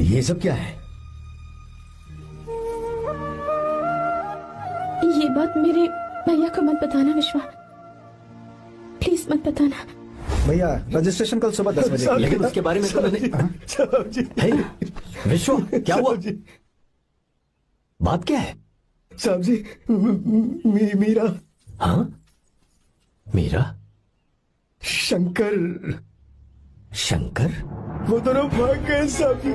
ये सब क्या है? ये बात मेरे भैया को मत बताना विश्वा, प्लीज मत बताना। भैया रजिस्ट्रेशन कल सुबह 10 बजे। लेकिन उसके बारे में तो मैंने। हे, विश्व क्या हुआ? बात क्या है? साहब जी मीरा। हाँ मीरा? शंकर। शंकर? वो दोनों भाग गए साहब जी।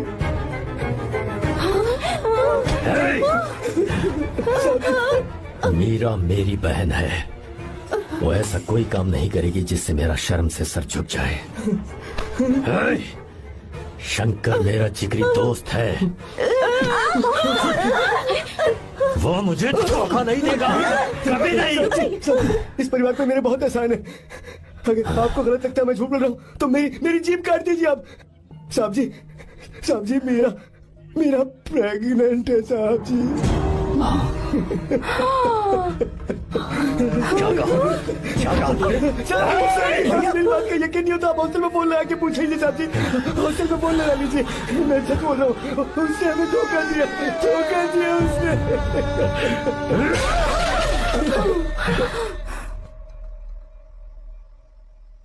मीरा मेरी बहन है, वो ऐसा कोई काम नहीं करेगी जिससे मेरा शर्म से सर झुक जाए। शंकर मेरा जिगरी दोस्त है, वो मुझे धोखा नहीं देगा, कभी नहीं। इस परिवार पे मेरे बहुत एहसान है। अगर आपको गलत लगता है मैं झूठ बोल रहा हूँ तो मेरी जीभ काट दीजिए आप। साहब जी मेरा प्रेग्नेंट है साहब जी। क्या कहा? मेरी बात का यकीन नहीं होता। आप हॉस्टल में फोन लगा के पूछ लीजिए साहब जी, हॉस्टल में फोन लगा लीजिए। मैं सच बोल रहा हूँ, उसने हमें धोखा दिया उसने।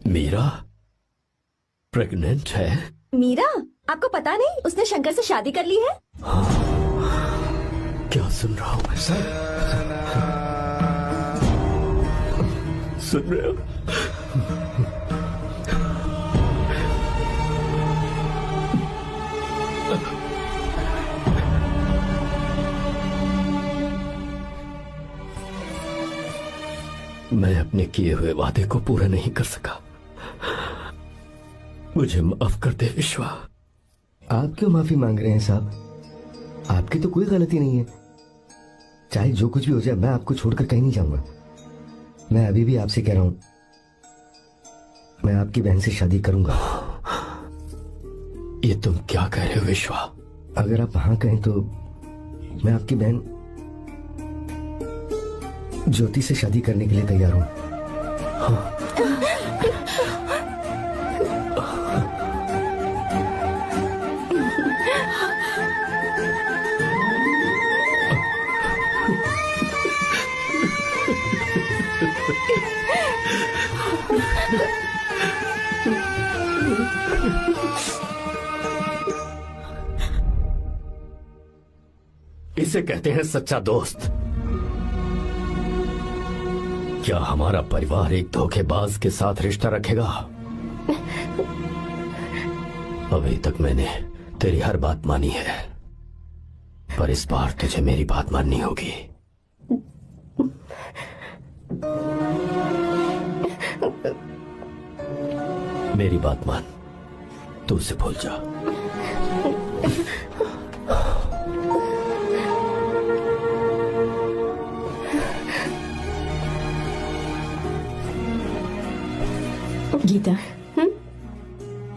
मीरा प्रेग्नेंट है? मीरा, आपको पता नहीं उसने शंकर से शादी कर ली है? क्या सुन रहा हूँ मैं? सुन रहे हो? मैं अपने किए हुए वादे को पूरा नहीं कर सका, मुझे माफ कर दे विश्वा। आप क्यों माफी मांग रहे हैं साहब? आपकी तो कोई गलती नहीं है। चाहे जो कुछ भी हो जाए मैं आपको छोड़कर कहीं नहीं जाऊंगा। मैं अभी भी आपसे कह रहा हूं, मैं आपकी बहन से शादी करूंगा। ये तुम क्या कह रहे हो विश्वा? अगर आप हाँ कहें तो मैं आपकी बहन ज्योति से शादी करने के लिए तैयार हूं। हाँ। इसे कहते हैं सच्चा दोस्त। क्या हमारा परिवार एक धोखेबाज के साथ रिश्ता रखेगा? अभी तक मैंने तेरी हर बात मानी है, पर इस बार तुझे मेरी बात माननी होगी। मेरी बात मान, तू उसे भूल जा। गीता,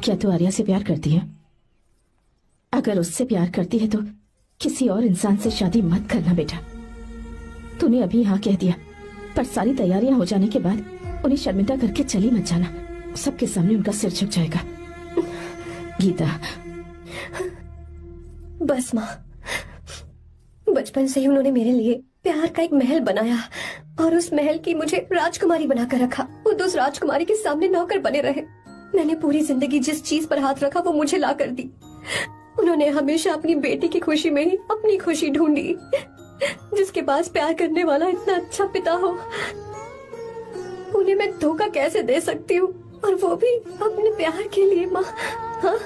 क्या तू आर्या से प्यार करती है? अगर उससे प्यार करती है तो किसी और इंसान से शादी मत करना बेटा। तूने अभी हाँ कह दिया, पर सारी तैयारियां हो जाने के बाद उन्हें शर्मिंदा करके चली मत जाना, सबके सामने उनका सिर झुक जाएगा। गीता। बस माँ, बचपन से ही उन्होंने मेरे लिए प्यार का एक महल बनाया और उस महल की मुझे राजकुमारी बनाकर रखा। वो उस राजकुमारी के सामने नौकर बने रहे। मैंने पूरी जिंदगी जिस चीज पर हाथ रखा वो मुझे ला कर दी। उन्होंने हमेशा अपनी बेटी की खुशी में ही अपनी खुशी ढूंढी। जिसके पास प्यार करने वाला इतना अच्छा पिता हो, उन्हें मैं धोखा कैसे दे सकती हूँ? और वो भी अपने प्यार के लिए माँ। हाँ,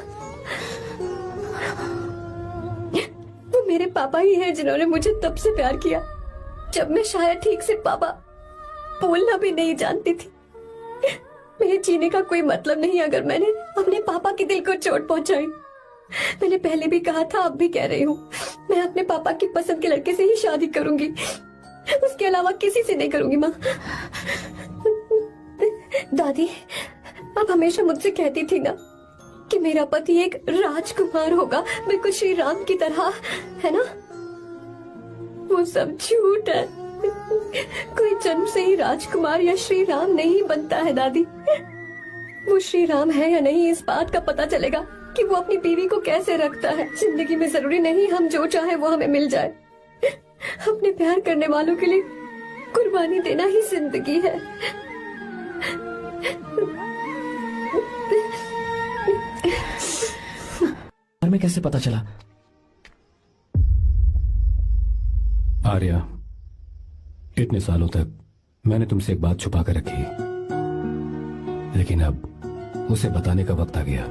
वो मेरे पापा ही हैं जिन्होंने मुझे तब से प्यार किया जब मैं शायद ठीक से पापा बोलना भी नहीं जानती थी। मेरे जीने का कोई मतलब नहीं अगर मैंने अपने पापा के दिल को चोट पहुंचाई। मैंने पहले भी कहा था, अब भी कह रही हूँ, मैं अपने पापा की पसंद के लड़के से ही शादी करूंगी, उसके अलावा किसी से नहीं करूंगी माँ। दादी आप हमेशा मुझसे कहती थी ना कि मेरा पति एक राजकुमार होगा, बिल्कुल श्री राम की तरह, है ना? वो सब झूठ है। कोई जन्म से ही राजकुमार या श्री राम नहीं बनता है दादी। वो श्री राम है या नहीं इस बात का पता चलेगा कि वो अपनी बीवी को कैसे रखता है। जिंदगी में जरूरी नहीं हम जो चाहे वो हमें मिल जाए। अपने प्यार करने वालों के लिए कुर्बानी देना ही जिंदगी है। घर में कैसे पता चला? आर्या, इतने सालों तक मैंने तुमसे एक बात छुपा कर रखी, लेकिन अब उसे बताने का वक्त आ गया।